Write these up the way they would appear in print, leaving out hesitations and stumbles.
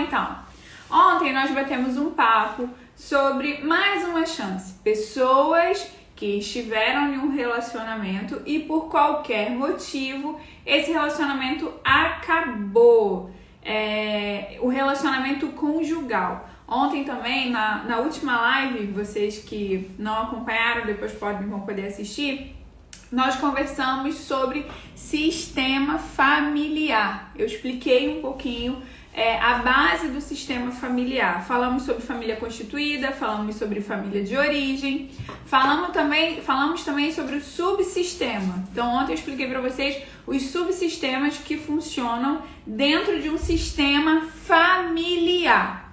então, ontem nós batemos um papo sobre mais uma chance. Pessoas que estiveram em um relacionamento e por qualquer motivo esse relacionamento acabou. O relacionamento conjugal. Ontem também, na última live, vocês que não acompanharam, depois vão poder assistir, nós conversamos sobre sistema familiar. Eu expliquei um pouquinho a base do sistema familiar. Falamos sobre família constituída, falamos sobre família de origem, falamos também sobre o subsistema. Então ontem eu expliquei para vocês os subsistemas que funcionam dentro de um sistema familiar.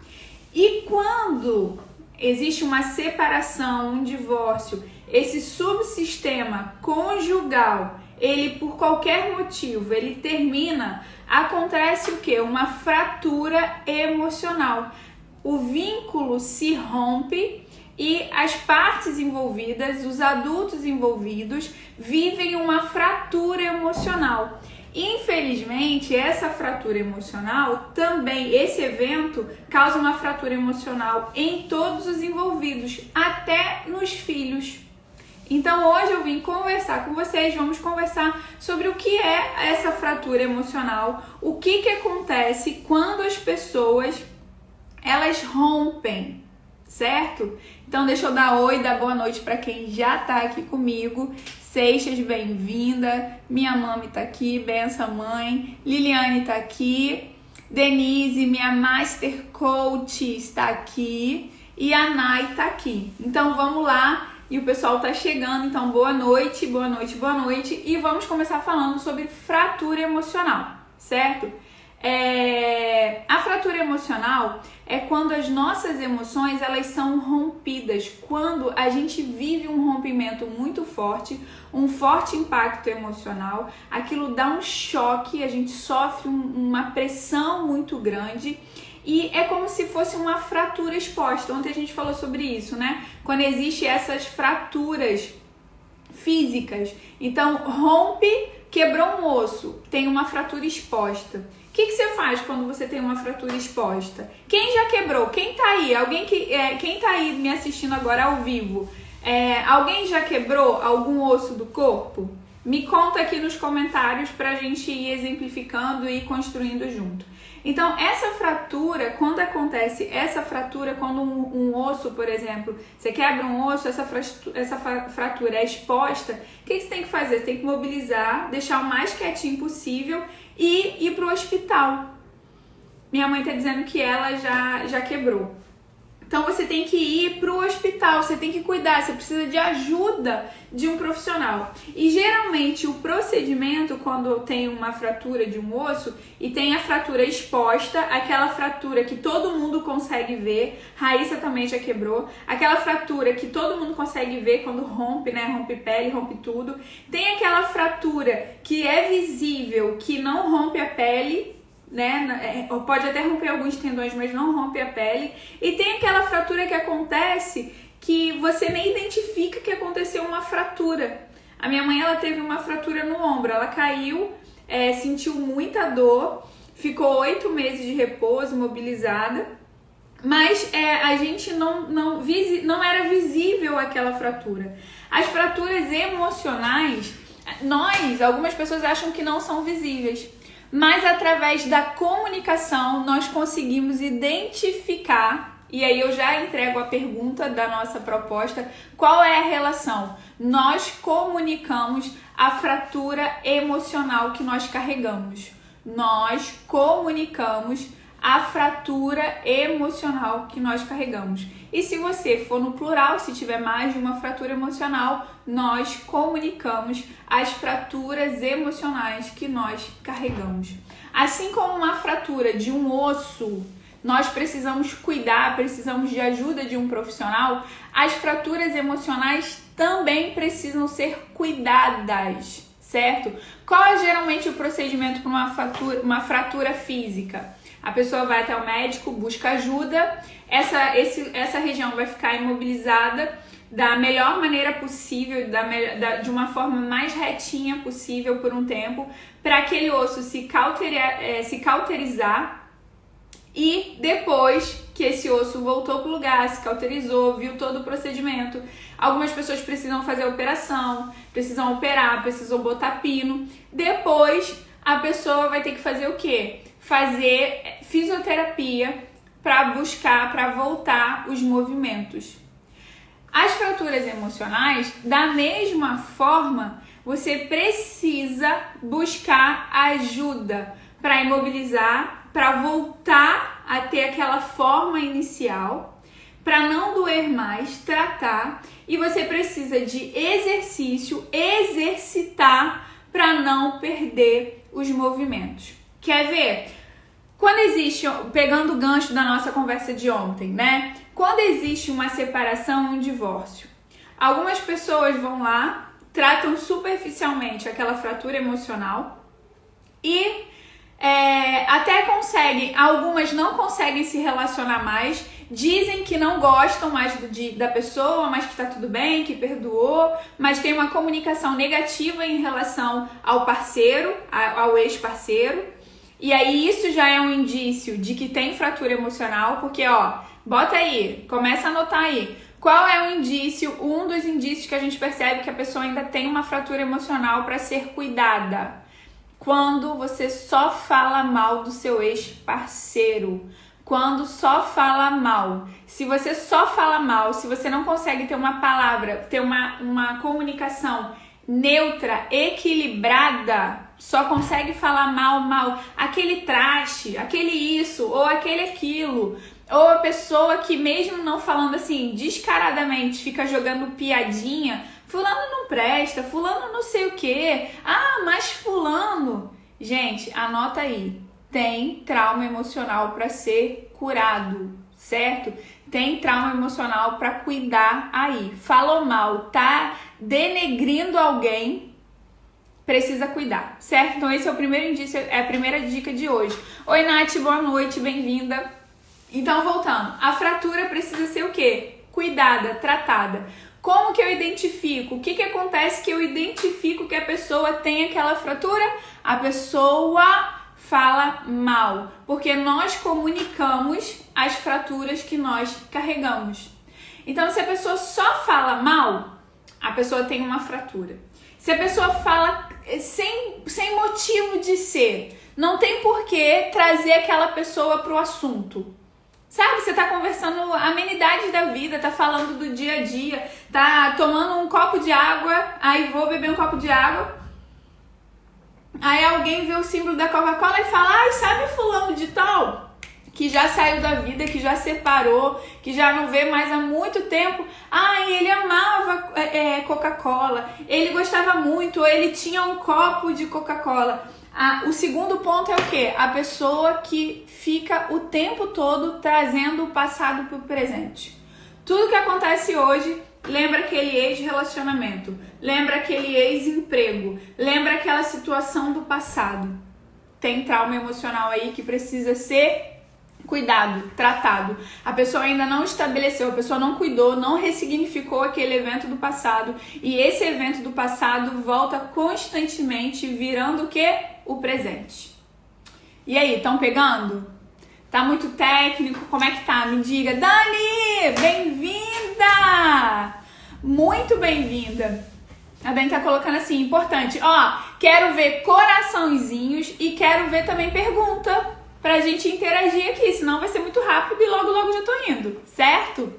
E quando existe uma separação, um divórcio, esse subsistema conjugal, ele por qualquer motivo, ele termina, acontece o quê? Uma fratura emocional. O vínculo se rompe e as partes envolvidas, os adultos envolvidos, vivem uma fratura emocional. Infelizmente, essa fratura emocional também, esse evento causa uma fratura emocional em todos os envolvidos, até nos filhos. Então hoje eu vim conversar com vocês, vamos conversar sobre o que é essa fratura emocional, o que acontece quando as pessoas elas rompem, certo? Então deixa eu dar oi, dar boa noite para quem já tá aqui comigo. Seixas, bem-vinda. Minha mãe tá aqui, benção mãe. Liliane tá aqui. Denise, minha Master Coach, está aqui. E a Nai tá aqui. Então vamos lá. E o pessoal tá chegando, então boa noite, boa noite, boa noite. E vamos começar falando sobre fratura emocional, certo? A fratura emocional é quando as nossas emoções elas são rompidas, quando a gente vive um rompimento muito forte, um forte impacto emocional, aquilo dá um choque, a gente sofre uma pressão muito grande e é como se fosse uma fratura exposta. Ontem a gente falou sobre isso, né? Quando existem essas fraturas físicas, então rompe, quebrou um osso, tem uma fratura exposta. O que você faz quando você tem uma fratura exposta? Quem já quebrou? Quem tá aí? Quem tá aí me assistindo agora ao vivo? Alguém já quebrou algum osso do corpo? Me conta aqui nos comentários pra gente ir exemplificando e construindo junto. Então, essa fratura, quando acontece essa fratura, quando um osso, por exemplo, você quebra um osso, essa fratura é exposta, o que você tem que fazer? Você tem que mobilizar, deixar o mais quietinho possível e ir para o hospital. Minha mãe está dizendo que ela já quebrou. Então você tem que ir para o hospital, você tem que cuidar, você precisa de ajuda de um profissional. E geralmente o procedimento, quando tem uma fratura de um osso e tem a fratura exposta, aquela fratura que todo mundo consegue ver, Raíssa também já quebrou, aquela fratura que todo mundo consegue ver quando rompe, né? Rompe pele, rompe tudo. Tem aquela fratura que é visível, que não rompe a pele, né? Pode até romper alguns tendões, mas não rompe a pele. E tem aquela fratura que acontece que você nem identifica que aconteceu uma fratura. A minha mãe, ela teve uma fratura no ombro, ela caiu, sentiu muita dor, ficou 8 meses de repouso, imobilizada, mas a gente não era visível aquela fratura. As fraturas emocionais, algumas pessoas acham que não são visíveis, mas através da comunicação nós conseguimos identificar, e aí eu já entrego a pergunta da nossa proposta, qual é a relação? Nós comunicamos a fratura emocional que nós carregamos. Nós comunicamos a fratura emocional que nós carregamos. E se você for no plural, se tiver mais de uma fratura emocional, nós comunicamos as fraturas emocionais que nós carregamos. Assim como uma fratura de um osso, nós precisamos cuidar, precisamos de ajuda de um profissional, as fraturas emocionais também precisam ser cuidadas, certo? Qual é geralmente o procedimento para uma fratura física? A pessoa vai até o médico, busca ajuda, essa região vai ficar imobilizada da melhor maneira possível, de uma forma mais retinha possível por um tempo, para aquele osso se cauterizar e depois que esse osso voltou pro lugar, se cauterizou, viu todo o procedimento, algumas pessoas precisam fazer a operação, precisam operar, precisam botar pino. Depois a pessoa vai ter que fazer o quê? Fazer fisioterapia para buscar, para voltar os movimentos. As fraturas emocionais, da mesma forma, você precisa buscar ajuda para imobilizar, para voltar a ter aquela forma inicial, para não doer mais, tratar, e você precisa de exercício, exercitar para não perder os movimentos. Quer ver? Quando existe, pegando o gancho da nossa conversa de ontem, né? Quando existe uma separação, um divórcio, algumas pessoas vão lá, tratam superficialmente aquela fratura emocional e até conseguem, algumas não conseguem se relacionar mais, dizem que não gostam mais da pessoa, mas que tá tudo bem, que perdoou, mas tem uma comunicação negativa em relação ao parceiro, ao ex-parceiro. E aí isso já é um indício de que tem fratura emocional, porque bota aí, começa a anotar aí. Qual é o indício, um dos indícios que a gente percebe que a pessoa ainda tem uma fratura emocional para ser cuidada? Quando você só fala mal do seu ex-parceiro. Quando só fala mal. Se você só fala mal, se você não consegue ter uma palavra, ter uma comunicação neutra, equilibrada, só consegue falar mal, aquele traste, aquele isso, ou aquele aquilo, ou a pessoa que mesmo não falando assim descaradamente, fica jogando piadinha, fulano não presta, fulano não sei o que, mas fulano, gente, anota aí, tem trauma emocional para ser curado, certo? Tem trauma emocional para cuidar aí. Falou mal, tá denegrindo alguém, precisa cuidar, certo? Então esse é o primeiro indício, é a primeira dica de hoje. Oi, Nath, boa noite, bem-vinda. Então, voltando, a fratura precisa ser o quê? Cuidada, tratada. Como que eu identifico? O que acontece que eu identifico que a pessoa tem aquela fratura? A pessoa fala mal, porque nós comunicamos as fraturas que nós carregamos. Então, se a pessoa só fala mal, a pessoa tem uma fratura. Se a pessoa fala sem motivo de ser, não tem por que trazer aquela pessoa para o assunto. Sabe, você tá conversando amenidades da vida, tá falando do dia a dia, tá tomando um copo de água, aí vou beber um copo de água, aí alguém vê o símbolo da Coca-Cola e fala, sabe fulano de tal? Que já saiu da vida, que já separou, que já não vê mais há muito tempo. Ele amava Coca-Cola, ele gostava muito, ou ele tinha um copo de Coca-Cola. O segundo ponto é o quê? A pessoa que fica o tempo todo trazendo o passado para o presente. Tudo que acontece hoje lembra aquele ex-relacionamento, lembra aquele ex-emprego, lembra aquela situação do passado. Tem trauma emocional aí que precisa ser cuidado, tratado. A pessoa ainda não estabeleceu, a pessoa não cuidou, não ressignificou aquele evento do passado, e esse evento do passado volta constantemente virando o quê? O presente. E aí, estão pegando? Tá muito técnico? Como é que tá? Me diga. Dani, bem-vinda! Muito bem-vinda. A Dani tá colocando assim, importante. Quero ver coraçõezinhos e quero ver também pergunta pra gente interagir aqui, senão vai ser muito rápido e logo já tô indo, certo?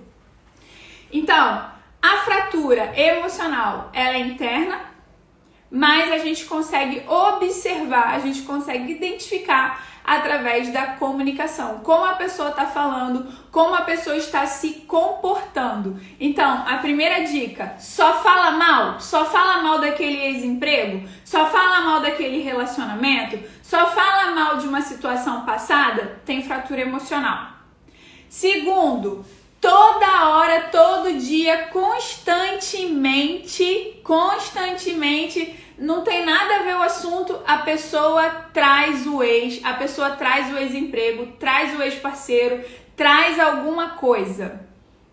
Então, a fratura emocional, ela é interna, mas a gente consegue observar, a gente consegue identificar através da comunicação, como a pessoa está falando, como a pessoa está se comportando. Então, a primeira dica, só fala mal daquele ex-emprego, só fala mal daquele relacionamento, só fala mal de uma situação passada, tem fratura emocional. Segundo, toda hora, todo dia, constantemente, não tem nada a ver o assunto, a pessoa traz o ex, a pessoa traz o ex-emprego, traz o ex-parceiro, traz alguma coisa.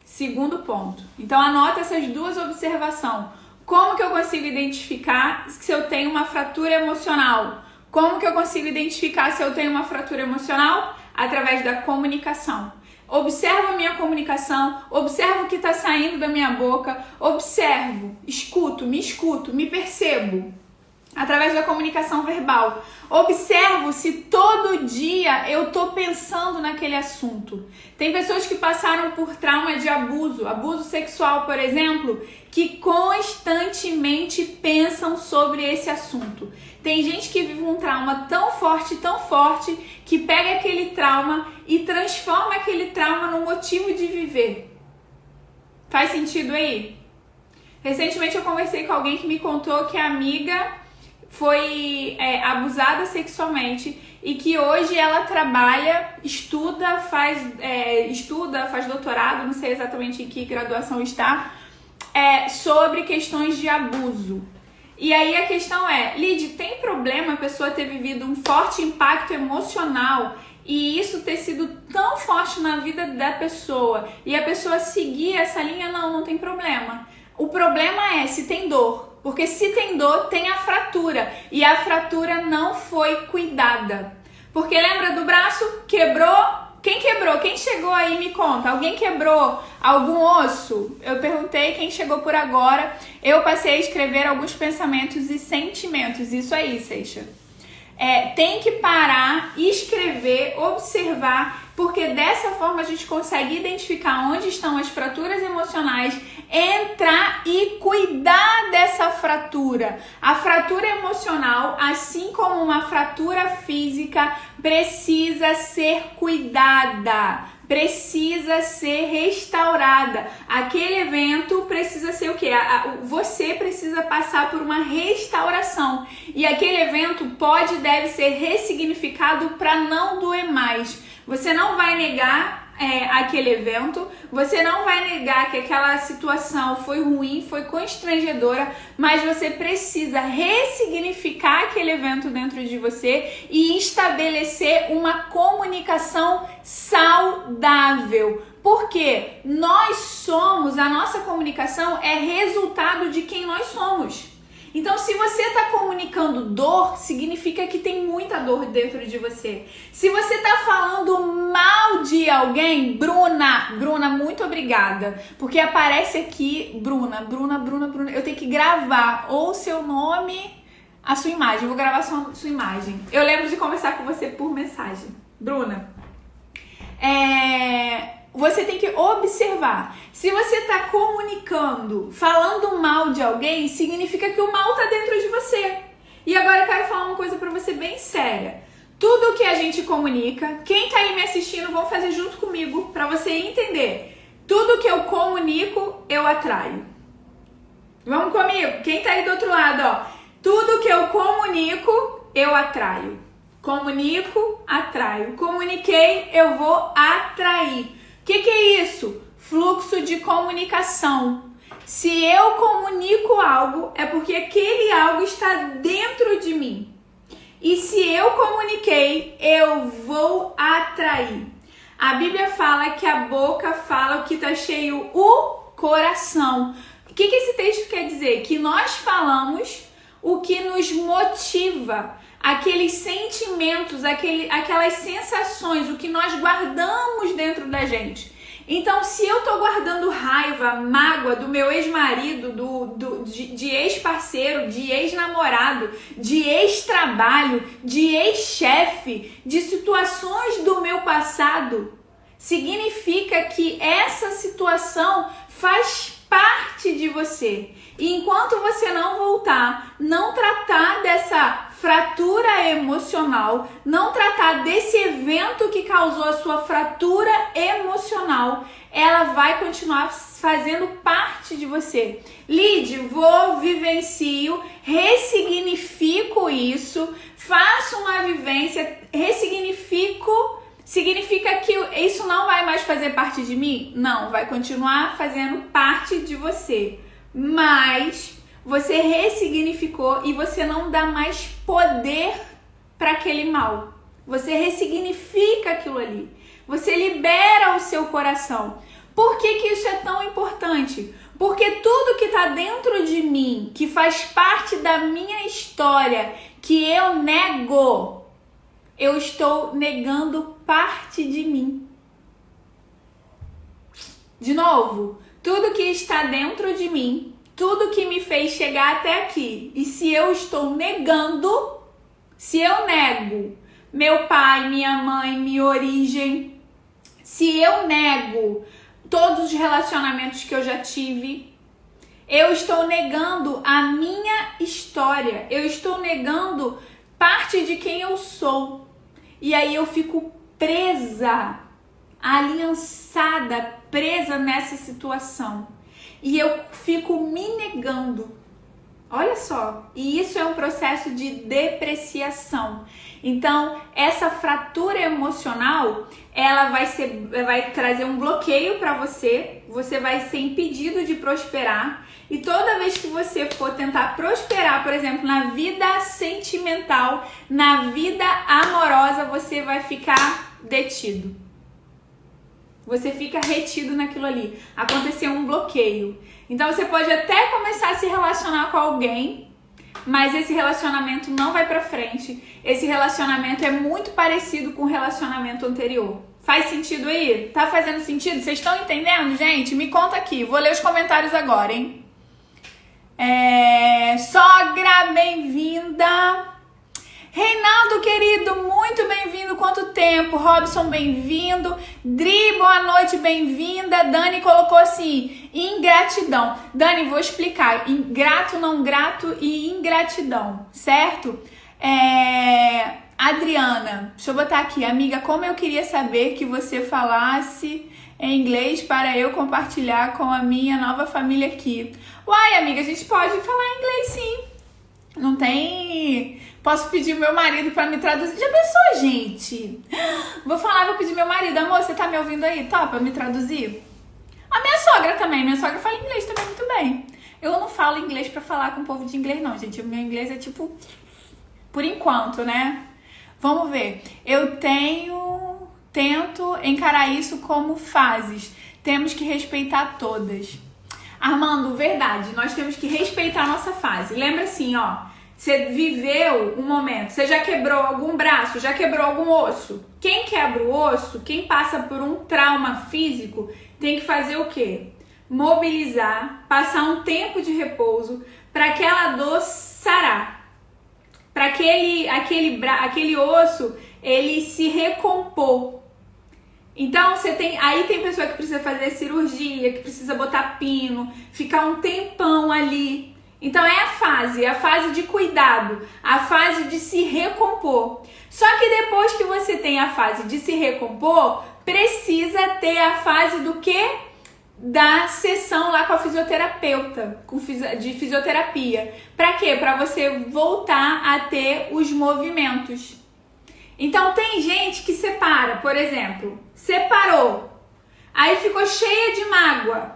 Segundo ponto. Então anota essas duas observações. Como que eu consigo identificar se eu tenho uma fratura emocional? Como que eu consigo identificar se eu tenho uma fratura emocional? através da comunicação. Observo a minha comunicação, observo o que está saindo da minha boca, observo, escuto, me percebo através da comunicação verbal. Observo se todo dia eu estou pensando naquele assunto. Tem pessoas que passaram por trauma de abuso sexual, por exemplo, que constantemente pensam sobre esse assunto. Tem gente que vive um trauma tão forte, que pega aquele trauma e transforma aquele trauma num motivo de viver. Faz sentido aí? Recentemente eu conversei com alguém que me contou que a amiga foi abusada sexualmente e que hoje ela trabalha, estuda, faz doutorado, não sei exatamente em que graduação está, sobre questões de abuso. E aí a questão é, Lid, tem problema a pessoa ter vivido um forte impacto emocional e isso ter sido tão forte na vida da pessoa e a pessoa seguir essa linha? Não tem problema. O problema é se tem dor. Porque se tem dor, tem a fratura. E a fratura não foi cuidada. Porque lembra do braço? Quebrou? Quem quebrou? Quem chegou aí me conta. Alguém quebrou algum osso? Eu perguntei quem chegou por agora. Eu passei a escrever alguns pensamentos e sentimentos. Isso aí, Seixa. Tem que parar, escrever, observar, porque dessa forma a gente consegue identificar onde estão as fraturas emocionais, entrar e cuidar dessa fratura. A fratura emocional, assim como uma fratura física, precisa ser cuidada, precisa ser restaurada. Aquele evento precisa ser o quê? Você precisa passar por uma restauração. E aquele evento pode e deve ser ressignificado para não doer mais. Você não vai negar aquele evento, você não vai negar que aquela situação foi ruim, foi constrangedora, mas você precisa ressignificar aquele evento dentro de você e estabelecer uma comunicação saudável. Porque a nossa comunicação é resultado de quem nós somos. Então, se você está comunicando dor, significa que tem muita dor dentro de você. Se você está falando mal de alguém, Bruna, muito obrigada. Porque aparece aqui, Bruna. Eu tenho que gravar ou seu nome, a sua imagem. Eu vou gravar sua imagem. Eu lembro de conversar com você por mensagem. Bruna, você tem que observar. Se você está comunicando, falando mal de alguém, significa que o mal está dentro de você. E agora eu quero falar uma coisa para você bem séria. Tudo que a gente comunica, quem está aí me assistindo, vão fazer junto comigo para você entender. Tudo que eu comunico, eu atraio. Vamos comigo? Quem está aí do outro lado, ó. Tudo que eu comunico, eu atraio. Comunico, atraio. Comuniquei, eu vou atrair. O que é isso? Fluxo de comunicação. Se eu comunico algo, é porque aquele algo está dentro de mim. E se eu comuniquei, eu vou atrair. A Bíblia fala que a boca fala o que está cheio, o coração. O que esse texto quer dizer? Que nós falamos o que nos motiva, aqueles sentimentos, aquelas sensações, o que nós guardamos dentro da gente. Então, se eu tô guardando raiva, mágoa do meu ex-marido, de ex-parceiro, de ex-namorado, de ex-trabalho, de ex-chefe, de situações do meu passado, significa que essa situação faz parte de você. E enquanto você não voltar, não tratar dessa fratura emocional, não tratar desse evento que causou a sua fratura emocional, ela vai continuar fazendo parte de você. Lid, vivencio, ressignifico isso, faço uma vivência, ressignifico. Significa que isso não vai mais fazer parte de mim? Não, vai continuar fazendo parte de você. Mas você ressignificou e você não dá mais poder para aquele mal. Você ressignifica aquilo ali. Você libera o seu coração. Por que isso é tão importante? Porque tudo que está dentro de mim, que faz parte da minha história, que eu nego, eu estou negando parte de mim. De novo, tudo que está dentro de mim, tudo que me fez chegar até aqui, e se eu estou negando, se eu nego meu pai, minha mãe, minha origem, se eu nego todos os relacionamentos que eu já tive, eu estou negando a minha história, eu estou negando parte de quem eu sou. E aí eu fico presa, aliançada, presa nessa situação. E eu fico me negando. Olha só, e isso é um processo de depreciação. Então, essa fratura emocional, ela vai trazer um bloqueio para você, você vai ser impedido de prosperar. E toda vez que você for tentar prosperar, por exemplo, na vida sentimental, na vida amorosa, você vai ficar detido. Você fica retido naquilo ali. Aconteceu um bloqueio. Então você pode até começar a se relacionar com alguém, mas esse relacionamento não vai pra frente. Esse relacionamento é muito parecido com o relacionamento anterior. Faz sentido aí? Tá fazendo sentido? Vocês estão entendendo, gente? Me conta aqui. Vou ler os comentários agora, hein? Sogra, bem-vinda. Reinaldo, querido, muito bem-vindo. Quanto tempo? Robson, bem-vindo. Dri, boa noite, bem-vinda. Dani colocou assim, ingratidão. Dani, vou explicar. Grato, não grato e ingratidão, certo? Adriana, deixa eu botar aqui. Amiga, como eu queria saber que você falasse em inglês para eu compartilhar com a minha nova família aqui. Uai, amiga, a gente pode falar em inglês sim. Não tem... Posso pedir meu marido pra me traduzir. Já pensou, gente? Vou pedir meu marido. Amor, você tá me ouvindo aí? Topa me traduzir? A minha sogra também. Minha sogra fala inglês também muito bem. Eu não falo inglês pra falar com o povo de inglês, não, gente. O meu inglês é tipo... Por enquanto, né? Vamos ver. Eu tento encarar isso como fases. Temos que respeitar todas. Armando, verdade. Nós temos que respeitar a nossa fase. Lembra assim, ó. Você viveu um momento, você já quebrou algum braço, já quebrou algum osso. Quem quebra o osso, quem passa por um trauma físico, tem que fazer o quê? Mobilizar, passar um tempo de repouso para aquela dor sarar. Para aquele osso, ele se recompor. Então, aí tem pessoa que precisa fazer cirurgia, que precisa botar pino, ficar um tempão ali. Então é a fase de cuidado, a fase de se recompor. Só que depois que você tem a fase de se recompor, precisa ter a fase do quê? Da sessão lá com a fisioterapeuta, de fisioterapia. Pra quê? Pra você voltar a ter os movimentos. Então tem gente que separa, por exemplo, separou, aí ficou cheia de mágoa.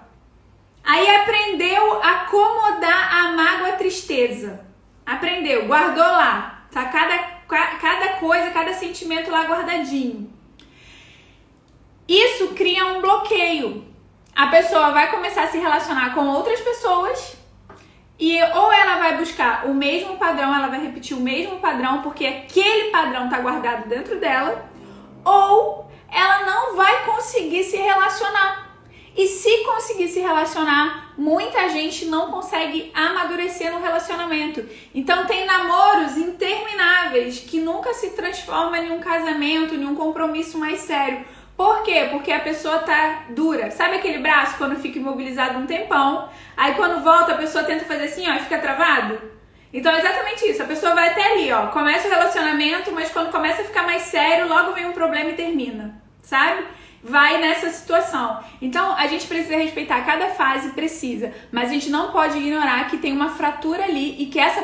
Aí aprendeu a acomodar a mágoa, a tristeza. Aprendeu, guardou lá. Tá cada coisa, cada sentimento lá guardadinho. Isso cria um bloqueio. A pessoa vai começar a se relacionar com outras pessoas e ou ela vai buscar o mesmo padrão, ela vai repetir o mesmo padrão porque aquele padrão tá guardado dentro dela, ou ela não vai conseguir se relacionar. E se conseguir se relacionar, muita gente não consegue amadurecer no relacionamento. Então tem namoros intermináveis que nunca se transformam em um casamento, em um compromisso mais sério. Por quê? Porque a pessoa tá dura. Sabe aquele braço quando fica imobilizado um tempão? Aí quando volta a pessoa tenta fazer assim, ó, e fica travado? Então é exatamente isso. A pessoa vai até ali, ó. Começa o relacionamento, mas quando começa a ficar mais sério, logo vem um problema e termina. Sabe? Vai nessa situação. Então, a gente precisa respeitar cada fase, precisa, mas a gente não pode ignorar que tem uma fratura ali e que essa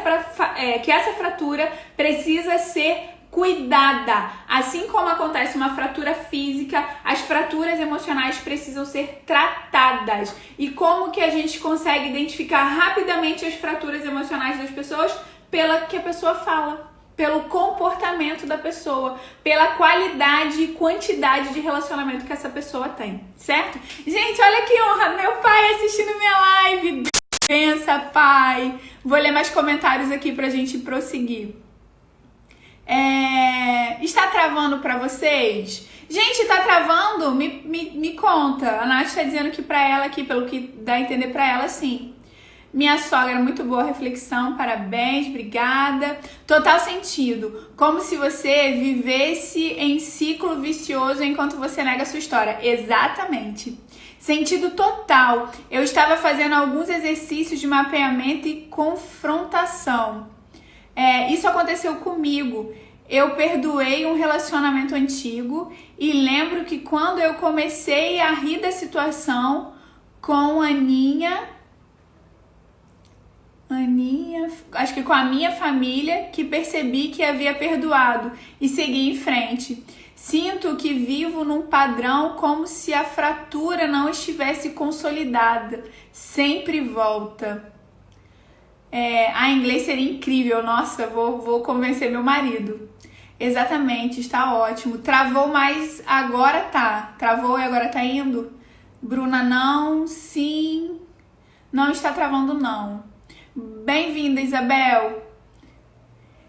fratura precisa ser cuidada. Assim como acontece uma fratura física, as fraturas emocionais precisam ser tratadas. E como que a gente consegue identificar rapidamente as fraturas emocionais das pessoas? Pela que a pessoa fala. Pelo comportamento da pessoa, pela qualidade e quantidade de relacionamento que essa pessoa tem, certo? Gente, olha que honra, meu pai assistindo minha live. Pensa, pai. Vou ler mais comentários aqui pra gente prosseguir. Está travando pra vocês? Gente, tá travando? Me conta. A Nath tá dizendo que pra ela aqui, pelo que dá a entender pra ela, sim. Minha sogra, muito boa reflexão, parabéns, obrigada. Total sentido, como se você vivesse em ciclo vicioso enquanto você nega a sua história. Exatamente. Sentido total. Eu estava fazendo alguns exercícios de mapeamento e confrontação. Isso aconteceu comigo. Eu perdoei um relacionamento antigo e lembro que quando eu comecei a rir da situação com acho que com a minha família, que percebi que havia perdoado e segui em frente. Sinto que vivo num padrão como se a fratura não estivesse consolidada. Sempre volta. A inglês seria incrível. Nossa, vou convencer meu marido. Exatamente, está ótimo. Travou, mas agora tá. Travou e agora tá indo? Bruna, não. Sim. Não está travando, não. Bem-vinda, Isabel.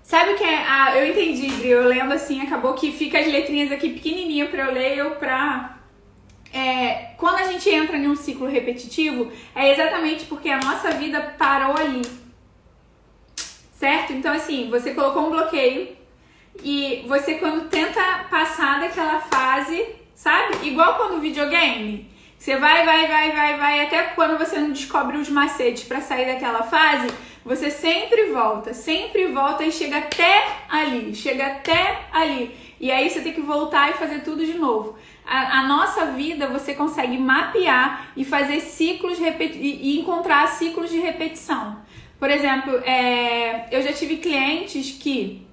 Sabe o que é? Eu entendi, Dri. Eu lendo assim, acabou que fica as letrinhas aqui pequenininho pra eu ler ou pra... quando a gente entra em um ciclo repetitivo, é exatamente porque a nossa vida parou ali. Certo? Então, assim, você colocou um bloqueio e você, quando tenta passar daquela fase, sabe? Igual quando videogame, você vai, até quando você não descobre os macetes pra sair daquela fase, você sempre volta e chega até ali. E aí você tem que voltar e fazer tudo de novo. A nossa vida, você consegue mapear e fazer ciclos e encontrar ciclos de repetição. Por exemplo, eu já tive clientes que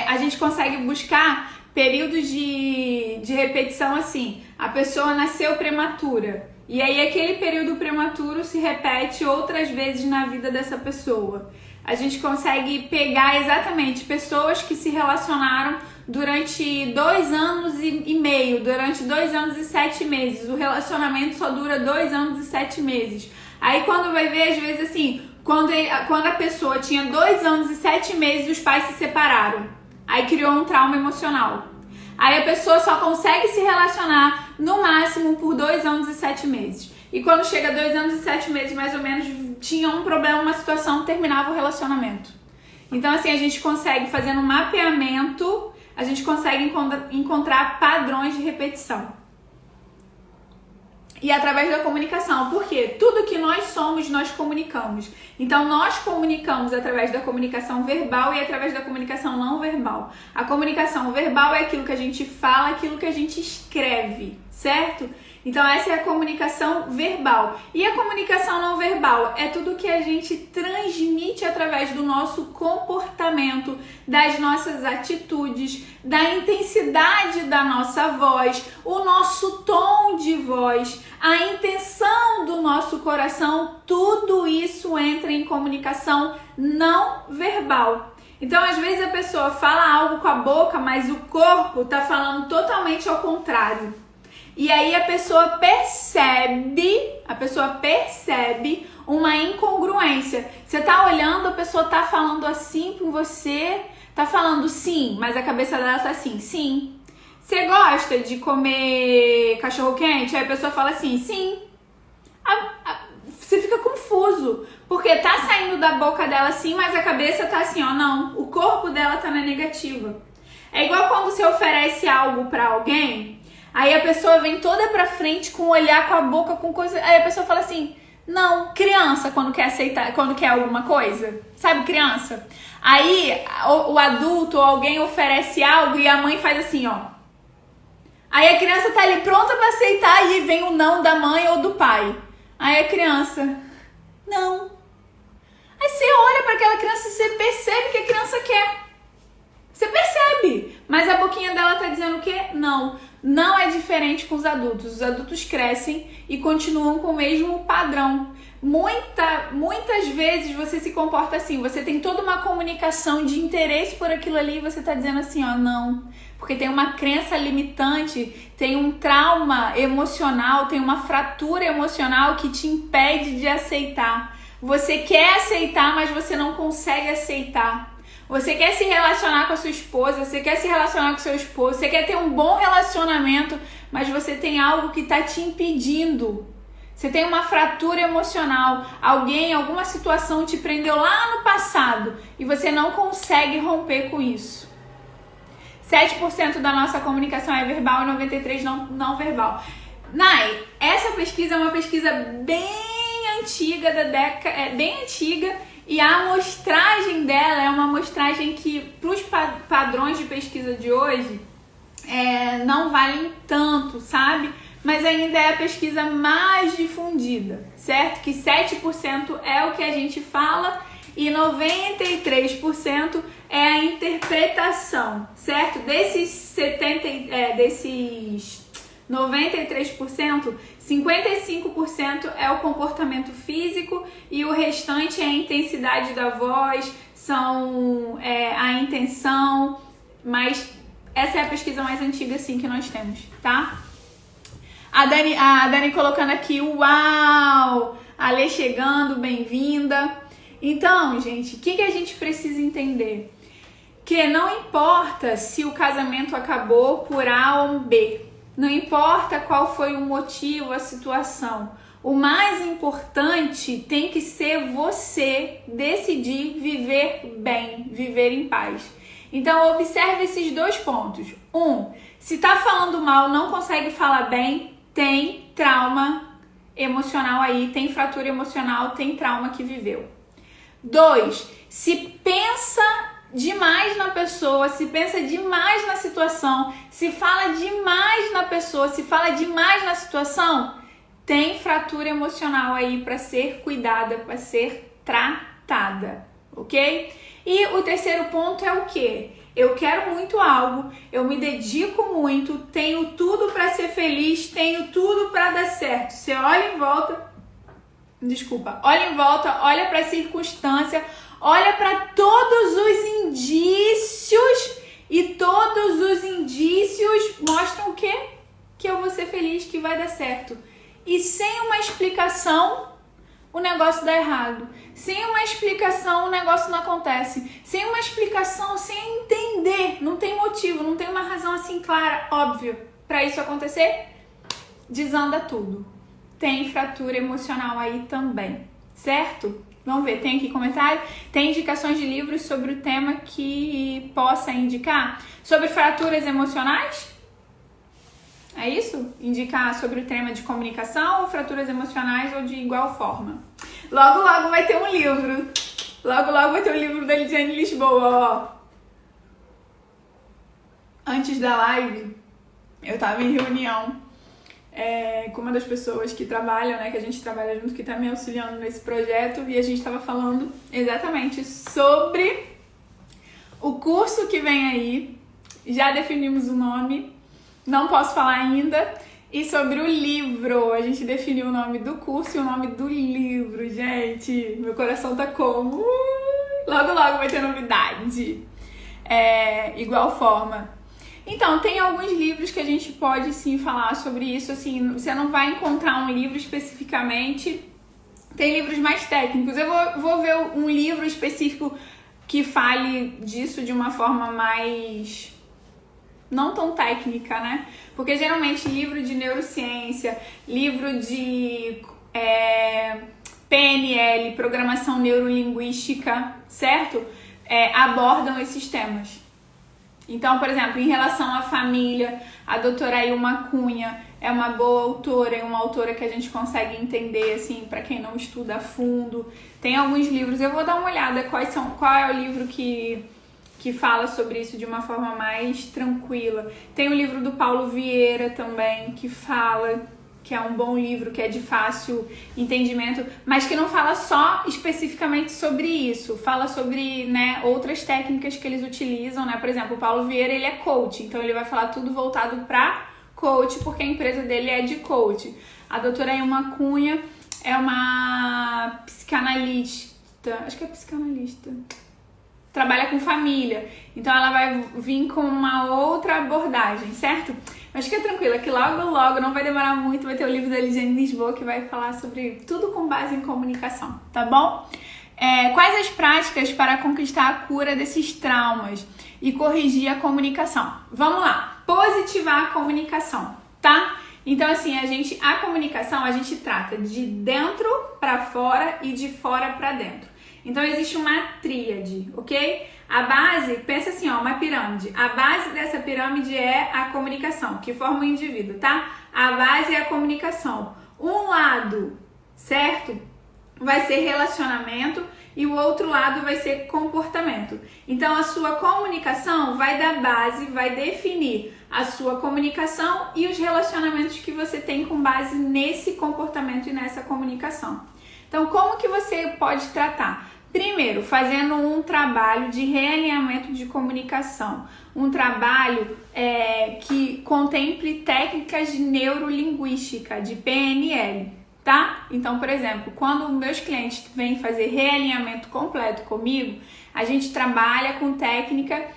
a gente consegue buscar períodos de repetição assim. A pessoa nasceu prematura e aí aquele período prematuro se repete outras vezes na vida dessa pessoa. A gente consegue pegar exatamente pessoas que se relacionaram durante 2 anos e meio, durante 2 anos e 7 meses. O relacionamento só dura 2 anos e 7 meses. Aí quando vai ver, às vezes assim, quando a pessoa tinha 2 anos e 7 meses, os pais se separaram. Aí criou um trauma emocional. Aí a pessoa só consegue se relacionar no máximo por 2 anos e 7 meses. E quando chega a 2 anos e 7 meses, mais ou menos, tinha um problema, uma situação, terminava o relacionamento. Então assim, a gente consegue, fazendo um mapeamento, a gente consegue encontrar padrões de repetição. E através da comunicação, porque tudo que nós somos, nós comunicamos. Então, nós comunicamos através da comunicação verbal e através da comunicação não verbal. A comunicação verbal é aquilo que a gente fala, aquilo que a gente escreve, certo? Então, essa é a comunicação verbal. E a comunicação não verbal é tudo que a gente transmite através do nosso comportamento, das nossas atitudes, da intensidade da nossa voz, o nosso tom de voz, a intenção do nosso coração, tudo isso entra em comunicação não verbal. Então, às vezes a pessoa fala algo com a boca, mas o corpo está falando totalmente ao contrário. E aí a pessoa percebe uma incongruência. Você tá olhando, a pessoa tá falando assim com você, tá falando sim, mas a cabeça dela tá assim, sim. Você gosta de comer cachorro quente? Aí a pessoa fala assim, sim. Você fica confuso, porque tá saindo da boca dela assim, mas a cabeça tá assim, ó, não. O corpo dela tá na negativa. É igual quando você oferece algo pra alguém, aí a pessoa vem toda pra frente com o olhar, com a boca, com coisa. Aí a pessoa fala assim, não, criança quando quer aceitar, quando quer alguma coisa, sabe, criança? Aí o adulto ou alguém oferece algo e a mãe faz assim, ó. Aí a criança tá ali pronta pra aceitar e vem o não da mãe ou do pai. Aí a criança, não. Aí você olha pra aquela criança e você percebe que a criança quer. Você percebe, mas a boquinha dela tá dizendo o quê? Não. Não é diferente com os adultos. Os adultos crescem e continuam com o mesmo padrão. Muitas vezes você se comporta assim, você tem toda uma comunicação de interesse por aquilo ali e você tá dizendo assim, ó, não. Porque tem uma crença limitante, tem um trauma emocional, tem uma fratura emocional que te impede de aceitar. Você quer aceitar, mas você não consegue aceitar. Você quer se relacionar com a sua esposa, você quer se relacionar com seu esposo, você quer ter um bom relacionamento, mas você tem algo que está te impedindo. Você tem uma fratura emocional, alguma situação te prendeu lá no passado e você não consegue romper com isso. 7% da nossa comunicação é verbal e 93% não verbal. Nai, essa pesquisa é uma pesquisa bem antiga, bem antiga, e a amostragem dela é uma amostragem que, para os padrões de pesquisa de hoje, não valem tanto, sabe? Mas ainda é a pesquisa mais difundida, certo? Que 7% é o que a gente fala e 93% é a interpretação, certo? Desses 93%, 55% é o comportamento físico e o restante é a intensidade da voz, a intenção, mas essa é a pesquisa mais antiga sim que nós temos, tá? A Dani colocando aqui, uau! A Lê chegando, bem-vinda. Então, gente, o que a gente precisa entender? Que não importa se o casamento acabou por A ou B, não importa qual foi o motivo, a situação. O mais importante tem que ser você decidir viver bem, viver em paz. Então, observe esses 2 pontos. 1, se tá falando mal, não consegue falar bem, tem trauma emocional aí, tem fratura emocional, tem trauma que viveu. 2, se pensa demais na pessoa, se pensa demais na situação, se fala demais na pessoa, se fala demais na situação, tem fratura emocional aí para ser cuidada, para ser tratada, ok? E o terceiro ponto é o quê? Eu quero muito algo, eu me dedico muito, tenho tudo para ser feliz, tenho tudo para dar certo. Você olha em volta, olha para a circunstância, olha para todos os indícios e todos os indícios mostram o quê? Que eu vou ser feliz, que vai dar certo. E sem uma explicação, o negócio dá errado. Sem uma explicação, o negócio não acontece. Sem uma explicação, sem entender, não tem motivo, não tem uma razão assim clara, óbvio, para isso acontecer, desanda tudo. Tem fratura emocional aí também, certo? Vamos ver, tem aqui comentário? Tem indicações de livros sobre o tema que possa indicar? Sobre fraturas emocionais? É isso? Indicar sobre o tema de comunicação ou fraturas emocionais ou de igual forma? Logo, logo vai ter um livro. Logo, logo vai ter um livro da Lidiane Lisboa, ó. Antes da live, eu tava em reunião com uma das pessoas que trabalham, né, que a gente trabalha junto, que tá me auxiliando nesse projeto, e a gente tava falando exatamente sobre o curso que vem aí. Já definimos o nome, não posso falar ainda, e sobre o livro. A gente definiu o nome do curso e o nome do livro, gente. Meu coração tá como? Logo, logo vai ter novidade. Igual forma. Então, tem alguns livros que a gente pode sim falar sobre isso, assim, você não vai encontrar um livro especificamente, tem livros mais técnicos. Eu vou ver um livro específico que fale disso de uma forma mais não tão técnica, né? Porque geralmente livro de neurociência, livro de PNL, programação neurolinguística, certo? Abordam esses temas. Então, por exemplo, em relação à família, a doutora Ilma Cunha é uma boa autora, é uma autora que a gente consegue entender, assim, para quem não estuda a fundo. Tem alguns livros, eu vou dar uma olhada qual é o livro que fala sobre isso de uma forma mais tranquila. Tem o livro do Paulo Vieira também, que fala, que é um bom livro, que é de fácil entendimento, mas que não fala só especificamente sobre isso, fala sobre, né, outras técnicas que eles utilizam, né? Por exemplo, o Paulo Vieira, ele é coach, então ele vai falar tudo voltado para coach, porque a empresa dele é de coach. A doutora Ilma Cunha é uma psicanalista, acho que é psicanalista, trabalha com família, então ela vai vir com uma outra abordagem, certo? Mas fica tranquila que logo, logo, não vai demorar muito, vai ter o livro da Lidiane Lisboa que vai falar sobre tudo com base em comunicação, tá bom? Quais as práticas para conquistar a cura desses traumas e corrigir a comunicação? Vamos lá, positivar a comunicação, tá? Então, assim, a comunicação a gente trata de dentro para fora e de fora para dentro. Então, existe uma tríade, ok? A base, pensa assim, ó, uma pirâmide. A base dessa pirâmide é a comunicação, que forma o indivíduo, tá? A base é a comunicação. Um lado, certo? Vai ser relacionamento e o outro lado vai ser comportamento. Então, a sua comunicação vai dar base, vai definir a sua comunicação e os relacionamentos que você tem com base nesse comportamento e nessa comunicação. Então, como que você pode tratar? Primeiro, fazendo um trabalho de realinhamento de comunicação, um trabalho que contemple técnicas de neurolinguística, de PNL, tá? Então, por exemplo, quando meus clientes vêm fazer realinhamento completo comigo, a gente trabalha com técnica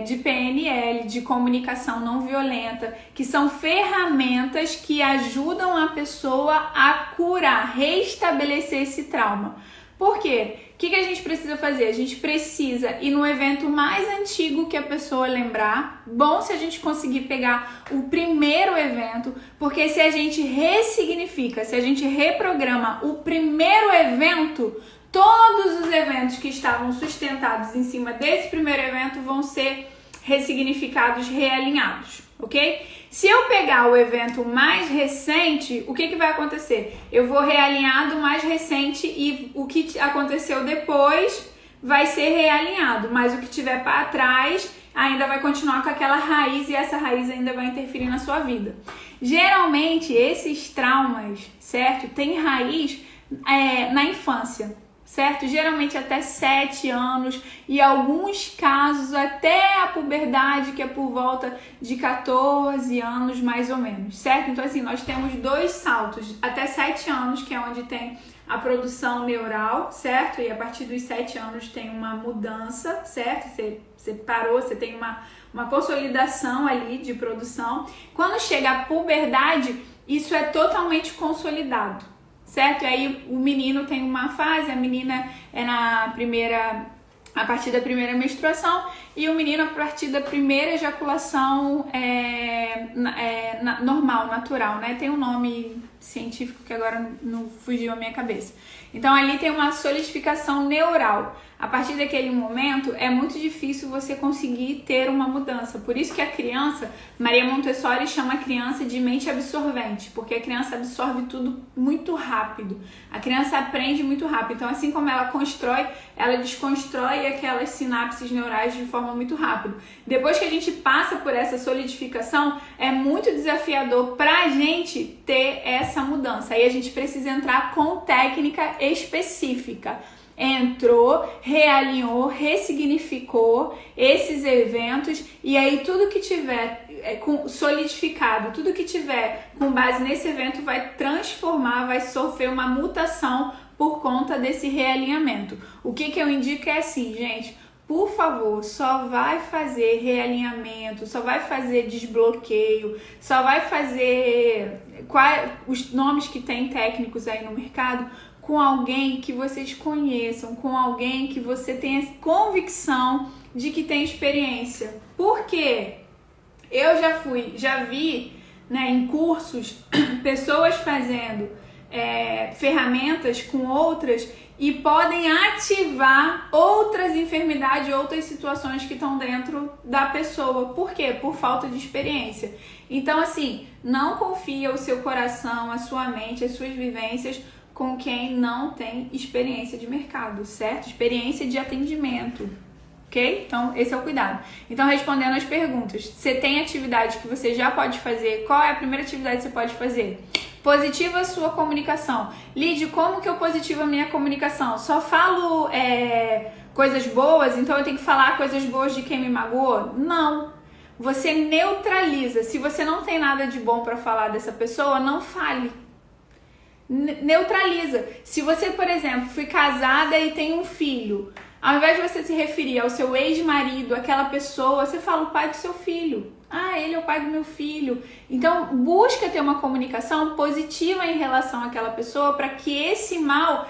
de PNL, de comunicação não violenta, que são ferramentas que ajudam a pessoa a curar, restabelecer esse trauma. Por quê? O que a gente precisa fazer? A gente precisa ir no evento mais antigo que a pessoa lembrar. Bom se a gente conseguir pegar o primeiro evento, porque se a gente ressignifica, se a gente reprograma o primeiro evento, todos os eventos que estavam sustentados em cima desse primeiro evento vão ser ressignificados, realinhados, ok? Se eu pegar o evento mais recente, o que vai acontecer? Eu vou realinhar do mais recente e o que aconteceu depois vai ser realinhado, mas o que tiver para trás ainda vai continuar com aquela raiz e essa raiz ainda vai interferir na sua vida. Geralmente, esses traumas, certo? Tem raiz na infância, certo? Geralmente até 7 anos e alguns casos até a puberdade, que é por volta de 14 anos mais ou menos, certo? Então assim, nós temos 2 saltos, até 7 anos, que é onde tem a produção neural, certo? E a partir dos 7 anos tem uma mudança, certo? Você parou, você tem uma consolidação ali de produção. Quando chega a puberdade, isso é totalmente consolidado, certo? E aí o menino tem uma fase, a menina é a partir da primeira menstruação e o menino a partir da primeira ejaculação normal, natural, né? Tem um nome científico que agora não fugiu à minha cabeça. Então ali tem uma solidificação neural. A partir daquele momento é muito difícil você conseguir ter uma mudança. Por isso que a criança, Maria Montessori chama a criança de mente absorvente, porque a criança absorve tudo muito rápido. A criança aprende muito rápido. Então assim como ela constrói, ela desconstrói aquelas sinapses neurais de forma muito rápida. Depois que a gente passa por essa solidificação, é muito desafiador pra gente ter essa mudança. Aí a gente precisa entrar com técnica específica. Entrou, realinhou, ressignificou esses eventos e aí tudo que tiver solidificado, tudo que tiver com base nesse evento vai transformar, vai sofrer uma mutação por conta desse realinhamento. O que eu indico é assim, gente, por favor, só vai fazer realinhamento, só vai fazer desbloqueio, só vai fazer os nomes que tem técnicos aí no mercado, com alguém que vocês conheçam, com alguém que você tenha convicção de que tem experiência. Por quê? Eu já vi, né, em cursos pessoas fazendo ferramentas com outras e podem ativar outras enfermidades, outras situações que estão dentro da pessoa. Por quê? Por falta de experiência. Então, assim, não confia o seu coração, a sua mente, as suas vivências com quem não tem experiência de mercado, certo? Experiência de atendimento, ok? Então, esse é o cuidado. Então, respondendo as perguntas, você tem atividade que você já pode fazer? Qual é a primeira atividade que você pode fazer? Positiva a sua comunicação. Lide, como que eu positivo a minha comunicação? Só falo coisas boas, então eu tenho que falar coisas boas de quem me magoou? Não. Você neutraliza. Se você não tem nada de bom para falar dessa pessoa, não fale. Neutraliza. Se você, por exemplo, foi casada e tem um filho, ao invés de você se referir ao seu ex-marido, aquela pessoa, você fala o pai do seu filho. Ah, ele é o pai do meu filho. Então, busca ter uma comunicação positiva em relação àquela pessoa para que esse mal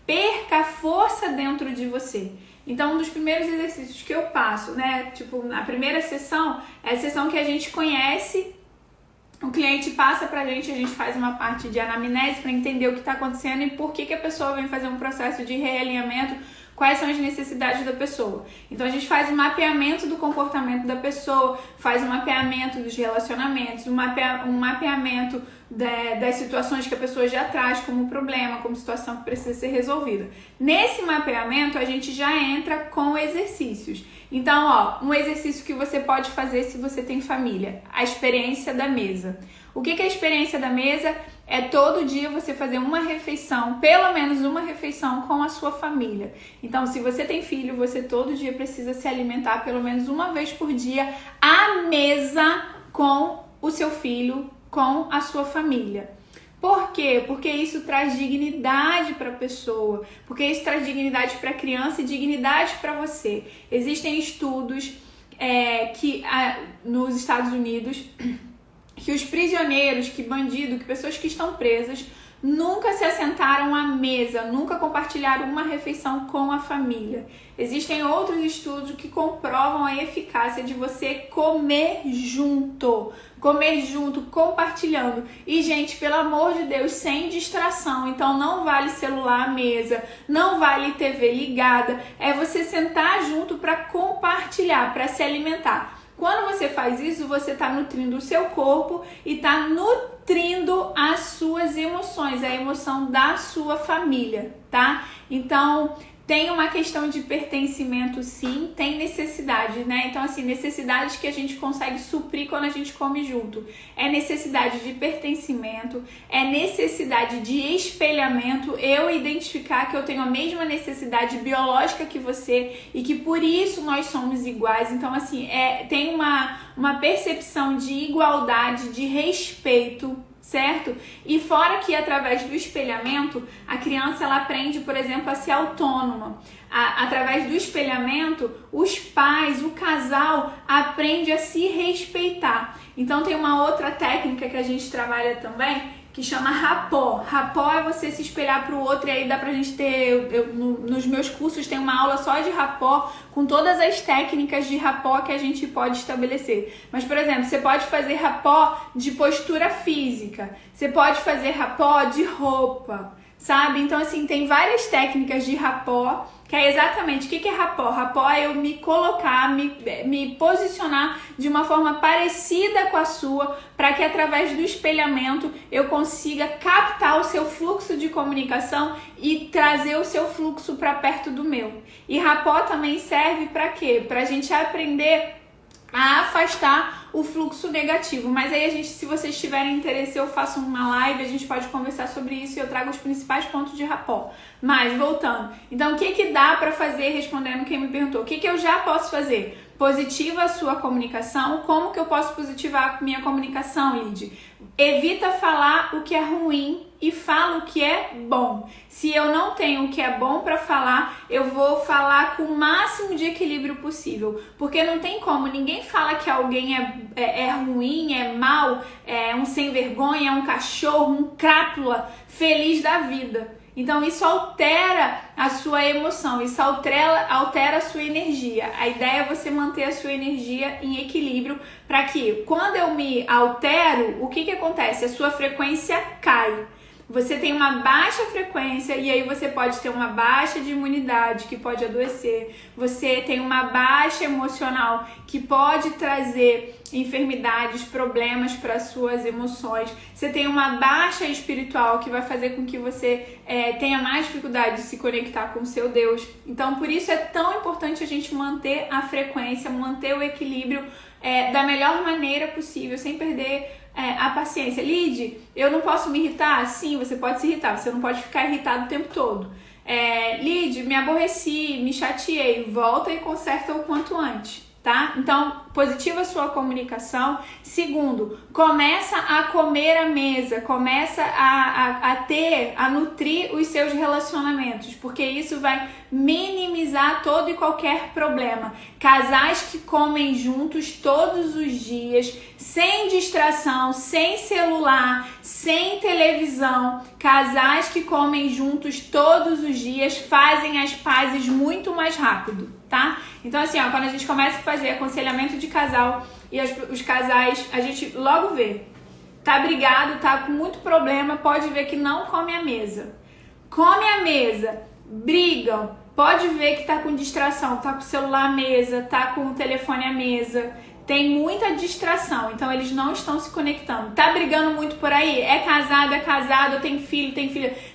perca a força dentro de você. Então, um dos primeiros exercícios que eu passo, né? Tipo, na primeira sessão, é a sessão que a gente conhece, o cliente passa pra gente, a gente faz uma parte de anamnese para entender o que está acontecendo e por que a pessoa vem fazer um processo de realinhamento, quais são as necessidades da pessoa. Então a gente faz um mapeamento do comportamento da pessoa, faz um mapeamento dos relacionamentos, um mapeamento das situações que a pessoa já traz como problema, como situação que precisa ser resolvida. Nesse mapeamento a gente já entra com exercícios. Então, ó, um exercício que você pode fazer se você tem família, a experiência da mesa. O que é a experiência da mesa? É todo dia você fazer uma refeição, pelo menos uma refeição com a sua família. Então, se você tem filho, você todo dia precisa se alimentar pelo menos uma vez por dia à mesa com o seu filho, com a sua família. Por quê? Porque isso traz dignidade para a pessoa, porque isso traz dignidade para a criança e dignidade para você. Existem estudos nos Estados Unidos que os prisioneiros, que bandidos, que pessoas que estão presas nunca se assentaram à mesa, nunca compartilharam uma refeição com a família. Existem outros estudos que comprovam a eficácia de você comer junto, compartilhando. E, gente, pelo amor de Deus, sem distração. Então, não vale celular à mesa, não vale TV ligada. É você sentar junto para compartilhar, para se alimentar. Quando você faz isso, você está nutrindo o seu corpo e está nutrindo as suas emoções, a emoção da sua família, tá? Então, tem uma questão de pertencimento, sim, tem necessidade, né? Então, assim, necessidades que a gente consegue suprir quando a gente come junto. É necessidade de pertencimento, é necessidade de espelhamento, eu identificar que eu tenho a mesma necessidade biológica que você e que por isso nós somos iguais. Então, assim, tem uma percepção de igualdade, de respeito, certo? E fora que através do espelhamento, a criança ela aprende, por exemplo, a ser autônoma. Através do espelhamento, os pais, o casal aprende a se respeitar. Então tem uma outra técnica que a gente trabalha também, que chama rapó. Rapó é você se espelhar para o outro, e aí dá pra gente ter, nos meus cursos tem uma aula só de rapó, com todas as técnicas de rapó que a gente pode estabelecer. Mas, por exemplo, você pode fazer rapó de postura física, você pode fazer rapó de roupa, sabe? Então, assim, tem várias técnicas de rapó, que é exatamente, o que é rapó? Rapó é eu me colocar, me posicionar de uma forma parecida com a sua, para que através do espelhamento eu consiga captar o seu fluxo de comunicação e trazer o seu fluxo para perto do meu. E rapó também serve para quê? Para a gente aprender a afastar o fluxo negativo. Mas aí se vocês tiverem interesse, eu faço uma live, a gente pode conversar sobre isso e eu trago os principais pontos de rapó. Mas, voltando, então o que dá para fazer, respondendo quem me perguntou, o que eu já posso fazer? Positiva a sua comunicação. Como que eu posso positivar a minha comunicação, Lid? Evita falar o que é ruim e fala o que é bom. Se eu não tenho o que é bom para falar, eu vou falar com o máximo de equilíbrio possível. Porque não tem como, ninguém fala que alguém é ruim, é mau, é um sem vergonha, é um cachorro, um crápula feliz da vida. Então isso altera a sua emoção, isso altera a sua energia. A ideia é você manter a sua energia em equilíbrio para que quando eu me altero, o que acontece? A sua frequência cai. Você tem uma baixa frequência e aí você pode ter uma baixa de imunidade que pode adoecer. Você tem uma baixa emocional que pode trazer enfermidades, problemas para suas emoções. Você tem uma baixa espiritual que vai fazer com que você tenha mais dificuldade de se conectar com o seu Deus. Então, por isso é tão importante a gente manter a frequência, manter o equilíbrio da melhor maneira possível, sem perder a paciência. Lid, eu não posso me irritar? Sim, você pode se irritar, você não pode ficar irritado o tempo todo. Lid, me aborreci, me chateei, volta e conserta o quanto antes. tá? Então, positiva a sua comunicação. Segundo, começa a comer à mesa, começa a nutrir os seus relacionamentos, porque isso vai minimizar todo e qualquer problema. Casais que comem juntos todos os dias, sem distração, sem celular, sem televisão, casais que comem juntos todos os dias fazem as pazes muito mais rápido, tá? Então assim, ó, quando a gente começa a fazer aconselhamento de casal e os casais, a gente logo vê, tá brigado, tá com muito problema, pode ver que não come à mesa. Come à mesa, brigam, pode ver que tá com distração, tá com o celular à mesa, tá com o telefone à mesa, tem muita distração, então eles não estão se conectando. Tá brigando muito por aí? É casado, tem filho,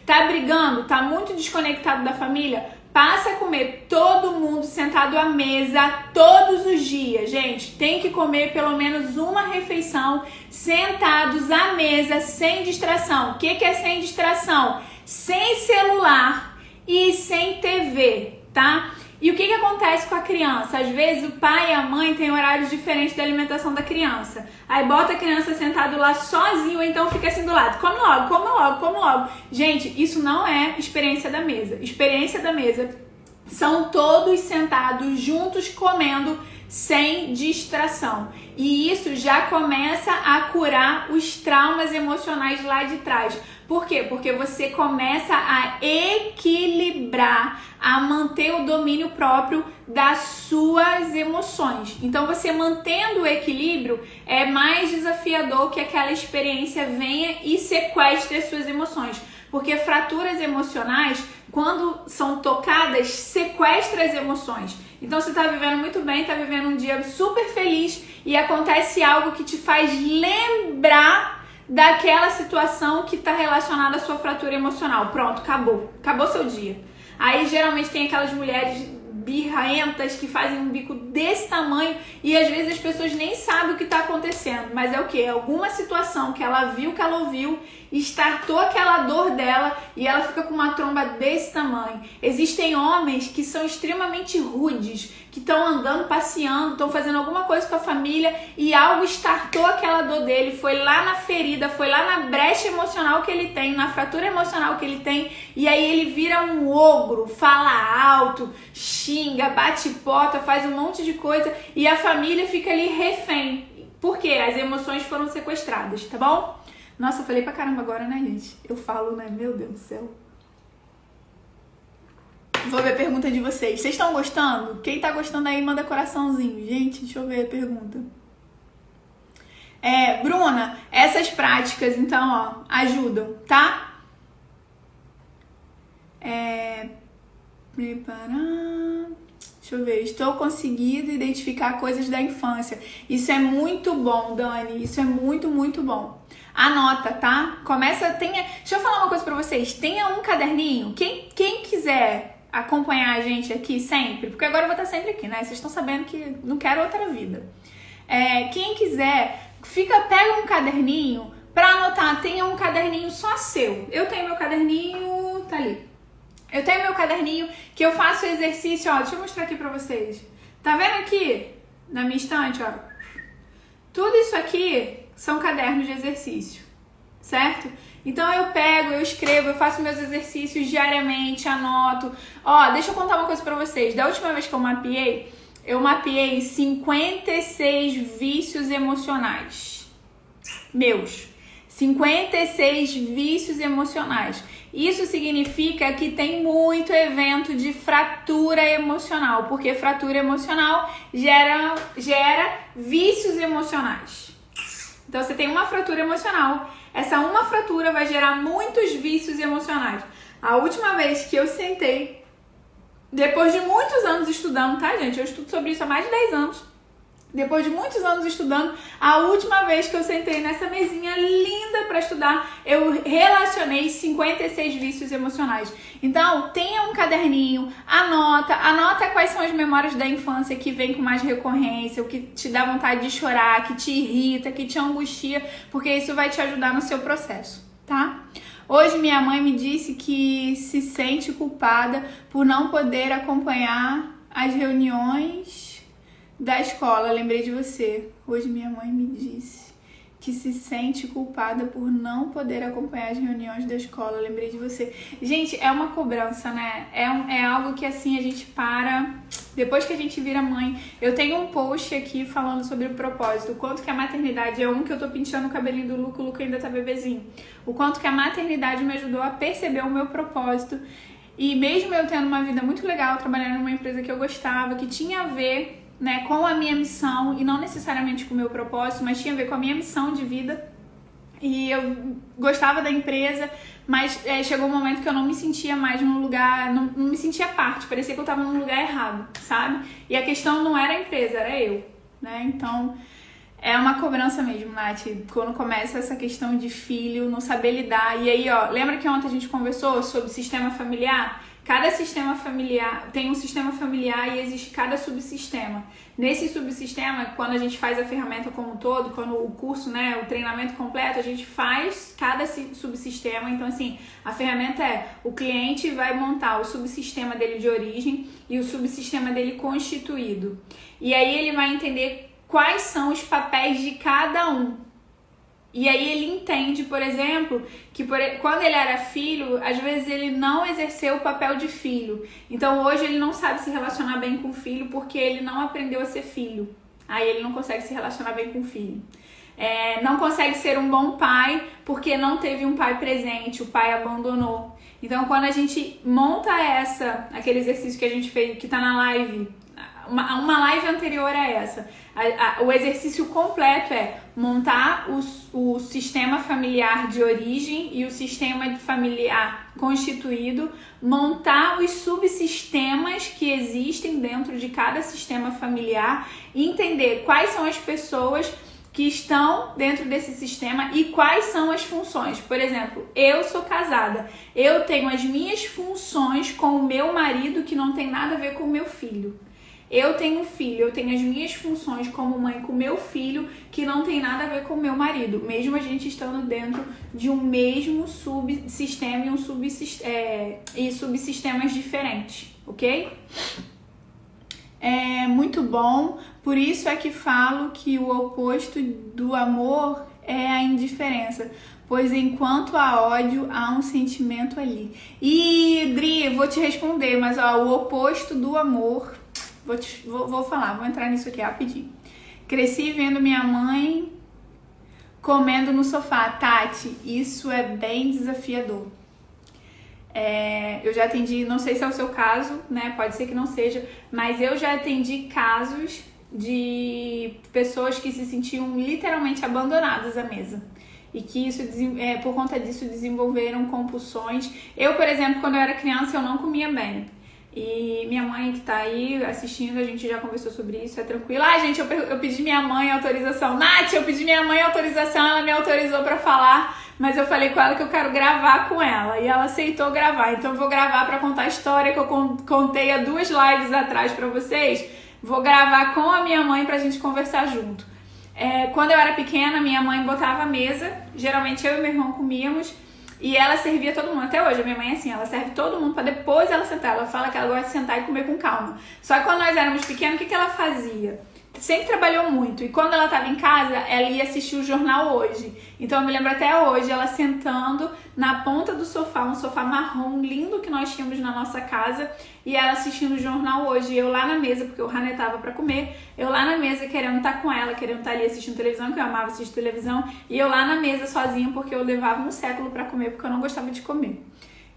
tá brigando, tá muito desconectado da família? Passa a comer todo mundo sentado à mesa todos os dias, gente. Tem que comer pelo menos uma refeição sentados à mesa, sem distração. O que é sem distração? Sem celular e sem TV, tá? E o que acontece com a criança? Às vezes o pai e a mãe têm horários diferentes da alimentação da criança. Aí bota a criança sentado lá sozinho, ou então fica assim do lado. Come logo. Gente, isso não é experiência da mesa. Experiência da mesa são todos sentados juntos comendo sem distração. E isso já começa a curar os traumas emocionais lá de trás. Por quê? Porque você começa a equilibrar, a manter o domínio próprio das suas emoções. Então, você mantendo o equilíbrio é mais desafiador que aquela experiência venha e sequestre as suas emoções. Porque fraturas emocionais, quando são tocadas, sequestram as emoções. Então, você está vivendo muito bem, está vivendo um dia super feliz e acontece algo que te faz lembrar daquela situação que está relacionada à sua fratura emocional. Pronto, acabou seu dia. Aí geralmente tem aquelas mulheres birrentas que fazem um bico desse tamanho e às vezes as pessoas nem sabem o que está acontecendo, mas é o que? Alguma situação que ela viu, que ela ouviu, startou aquela dor dela e ela fica com uma tromba desse tamanho. Existem homens que são extremamente rudes, que estão andando, passeando, estão fazendo alguma coisa com a família e algo startou aquela dor dele, foi lá na ferida, foi lá na brecha emocional que ele tem, na fratura emocional que ele tem, e aí ele vira um ogro, fala alto, xinga, bate porta, faz um monte de coisa e a família fica ali refém. Por quê? As emoções foram sequestradas, tá bom? Nossa, eu falei pra caramba agora, né, gente? Eu falo, né? Meu Deus do céu. Vou ver a pergunta de vocês. Vocês estão gostando? Quem tá gostando aí, manda coraçãozinho. Gente, deixa eu ver a pergunta. Bruna, essas práticas, então, ó, ajudam, tá? Preparar... Deixa eu ver. Estou conseguindo identificar coisas da infância. Isso é muito bom, Dani. Isso é muito, muito bom. Anota, tá? Deixa eu falar uma coisa pra vocês. Tenha um caderninho. Quem quiser acompanhar a gente aqui sempre, porque agora eu vou estar sempre aqui, né? Vocês estão sabendo que não quero outra vida. Quem quiser, pega um caderninho pra anotar. Tenha um caderninho só seu. Eu tenho meu caderninho, tá ali. Eu tenho meu caderninho que eu faço exercício, ó. Deixa eu mostrar aqui pra vocês. Tá vendo aqui na minha estante, ó? Tudo isso aqui são cadernos de exercício, certo? Então eu pego, eu escrevo, eu faço meus exercícios diariamente, anoto. Ó, deixa eu contar uma coisa pra vocês. Da última vez que eu mapeei 56 vícios emocionais. Meus. 56 vícios emocionais. Isso significa que tem muito evento de fratura emocional, porque fratura emocional gera vícios emocionais. Então você tem uma fratura emocional, essa uma fratura vai gerar muitos vícios emocionais. A última vez que eu sentei, depois de muitos anos estudando, tá, gente? Eu estudo sobre isso há mais de 10 anos. Depois de muitos anos estudando, a última vez que eu sentei nessa mesinha linda para estudar, eu relacionei 56 vícios emocionais. Então, tenha um caderninho, anota quais são as memórias da infância que vem com mais recorrência, o que te dá vontade de chorar, que te irrita, que te angustia, porque isso vai te ajudar no seu processo, tá? Hoje minha mãe me disse que se sente culpada por não poder acompanhar as reuniões Da escola, lembrei de você. Hoje minha mãe me disse que se sente culpada por não poder acompanhar as reuniões da escola. Lembrei de você. Gente, é uma cobrança, né? É algo que assim a gente para depois que a gente vira mãe. Eu tenho um post aqui falando sobre o propósito, o quanto que a maternidade é que eu tô pintando o cabelinho do Luca, o Luca ainda tá bebezinho. O quanto que a maternidade me ajudou a perceber o meu propósito. E mesmo eu tendo uma vida muito legal, trabalhando numa empresa que eu gostava, que tinha a ver, né, com a minha missão e não necessariamente com o meu propósito, mas tinha a ver com a minha missão de vida. E eu gostava da empresa, mas chegou um momento que eu não me sentia mais num lugar, não me sentia parte, parecia que eu tava num lugar errado, sabe? E a questão não era a empresa, era eu, né? Então, é uma cobrança mesmo, Nath, quando começa essa questão de filho, não saber lidar. E aí, ó, lembra que ontem a gente conversou sobre sistema familiar? Cada sistema familiar tem um sistema familiar e existe cada subsistema. Nesse subsistema, quando a gente faz a ferramenta como um todo, quando o curso, né, o treinamento completo, a gente faz cada subsistema. Então, assim, a ferramenta o cliente vai montar o subsistema dele de origem e o subsistema dele constituído. E aí ele vai entender quais são os papéis de cada um. E aí ele entende, por exemplo, que quando ele era filho, às vezes ele não exerceu o papel de filho. Então hoje ele não sabe se relacionar bem com o filho porque ele não aprendeu a ser filho. Aí ele não consegue se relacionar bem com o filho. Não consegue ser um bom pai porque não teve um pai presente, o pai abandonou. Então quando a gente monta aquele exercício que a gente fez, que tá na live, uma live anterior a essa, o exercício completo é montar o sistema familiar de origem e o sistema familiar constituído, montar os subsistemas que existem dentro de cada sistema familiar, entender quais são as pessoas que estão dentro desse sistema e quais são as funções. Por exemplo, eu sou casada, eu tenho as minhas funções com o meu marido que não tem nada a ver com o meu filho. Eu tenho um filho, eu tenho as minhas funções como mãe com o meu filho que não tem nada a ver com o meu marido, mesmo a gente estando dentro de um mesmo subsistema e subsistemas diferentes, ok? É muito bom, por isso é que falo que o oposto do amor é a indiferença, pois enquanto há ódio, há um sentimento ali. E, Dri, vou te responder, mas ó, o oposto do amor... Vou entrar nisso aqui rapidinho. Cresci vendo minha mãe comendo no sofá. Tati, isso é bem desafiador. Eu já atendi, não sei se é o seu caso, né? Pode ser que não seja, mas eu já atendi casos de pessoas que se sentiam literalmente abandonadas à mesa. E que isso, por conta disso desenvolveram compulsões. Eu, por exemplo, quando eu era criança, eu não comia bem. E minha mãe que tá aí assistindo, a gente já conversou sobre isso, é tranquilo. Gente, eu pedi minha mãe autorização. Nath, eu pedi minha mãe autorização, ela me autorizou pra falar, mas eu falei com ela que eu quero gravar com ela. E ela aceitou gravar, então eu vou gravar pra contar a história que eu contei há 2 lives atrás pra vocês. Vou gravar com a minha mãe pra gente conversar junto. Quando eu era pequena, minha mãe botava a mesa, geralmente eu e meu irmão comíamos, e ela servia todo mundo. Até hoje a minha mãe é assim, ela serve todo mundo pra depois ela sentar. Ela fala que ela gosta de sentar e comer com calma. Só que quando nós éramos pequenos, o que ela fazia? Sempre trabalhou muito. E quando ela estava em casa, ela ia assistir o Jornal Hoje. Então eu me lembro até hoje, ela sentando na ponta do sofá, um sofá marrom lindo que nós tínhamos na nossa casa, e ela assistindo o Jornal Hoje. E eu lá na mesa, porque o Hané tava pra comer, eu lá na mesa querendo estar com ela, querendo estar ali assistindo televisão, que eu amava assistir televisão, e eu lá na mesa sozinha, porque eu levava um século pra comer, porque eu não gostava de comer.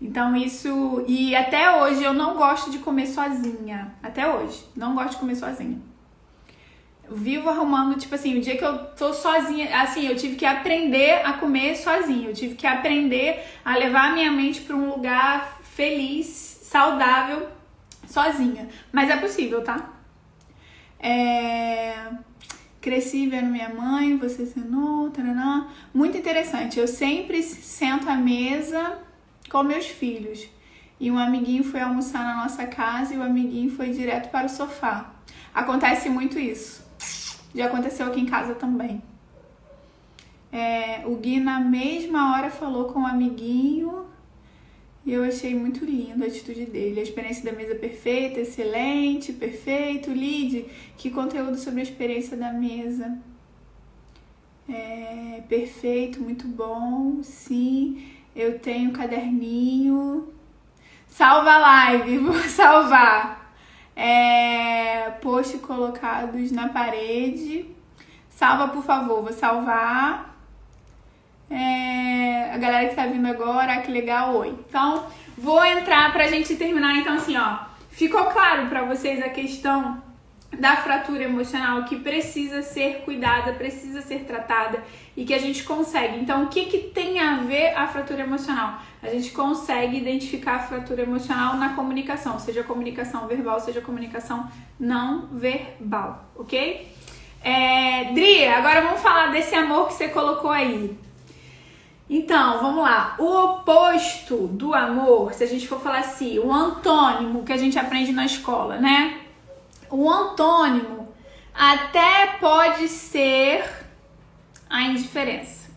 Então isso... E até hoje eu não gosto de comer sozinha. Até hoje. Não gosto de comer sozinha. Vivo arrumando, tipo assim, o dia que eu tô sozinha, assim, eu tive que aprender a comer sozinha, eu tive que aprender a levar a minha mente para um lugar feliz, saudável, sozinha. Mas é possível, tá? Cresci vendo minha mãe, você ensinou, taraná. Muito interessante, eu sempre sento à mesa com meus filhos. E um amiguinho foi almoçar na nossa casa e o amiguinho foi direto para o sofá. Acontece muito isso. Já aconteceu aqui em casa também. O Gui na mesma hora falou com o amiguinho E eu achei muito lindo a atitude dele. A experiência da mesa perfeita, excelente, perfeito. Lid, que conteúdo sobre a experiência da mesa. Perfeito, muito bom. Sim, eu tenho um caderninho. Salva a live, vou salvar. Post colocados na parede. Salva, por favor, vou salvar. A galera que tá vindo agora, que legal, oi. Então, vou entrar pra gente terminar. Então, assim, ó, ficou claro pra vocês a questão da fratura emocional que precisa ser cuidada, precisa ser tratada e que a gente consegue. Então, o que tem a ver a fratura emocional? A gente consegue identificar a fratura emocional na comunicação, seja comunicação verbal, seja comunicação não verbal, ok? Dri, agora vamos falar desse amor que você colocou aí. Então, vamos lá. O oposto do amor, se a gente for falar assim, o antônimo que a gente aprende na escola, né? O antônimo até pode ser a indiferença.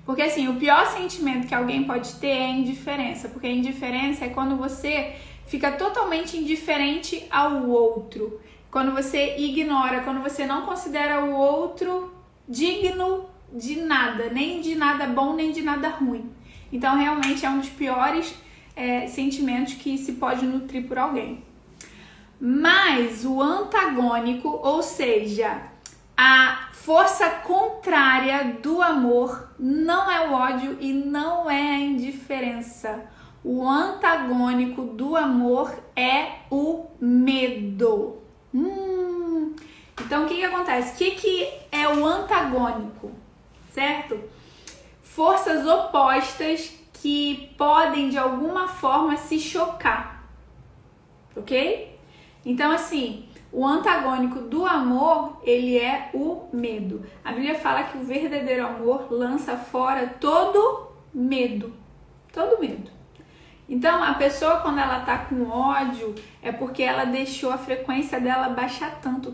Porque assim, o pior sentimento que alguém pode ter é a indiferença. Porque a indiferença é quando você fica totalmente indiferente ao outro. Quando você ignora, quando você não considera o outro digno de nada, nem de nada bom, nem de nada ruim. Então, realmente é um dos piores sentimentos que se pode nutrir por alguém. Mas o antagônico, ou seja, a força contrária do amor, não é o ódio e não é a indiferença. O antagônico do amor é o medo. Então, o que acontece? O que é o antagônico? Certo? Forças opostas que podem de alguma forma se chocar, ok? Então assim, o antagônico do amor, ele é o medo. A Bíblia fala que o verdadeiro amor lança fora todo medo, Então a pessoa, quando ela tá com ódio, é porque ela deixou a frequência dela baixar tanto,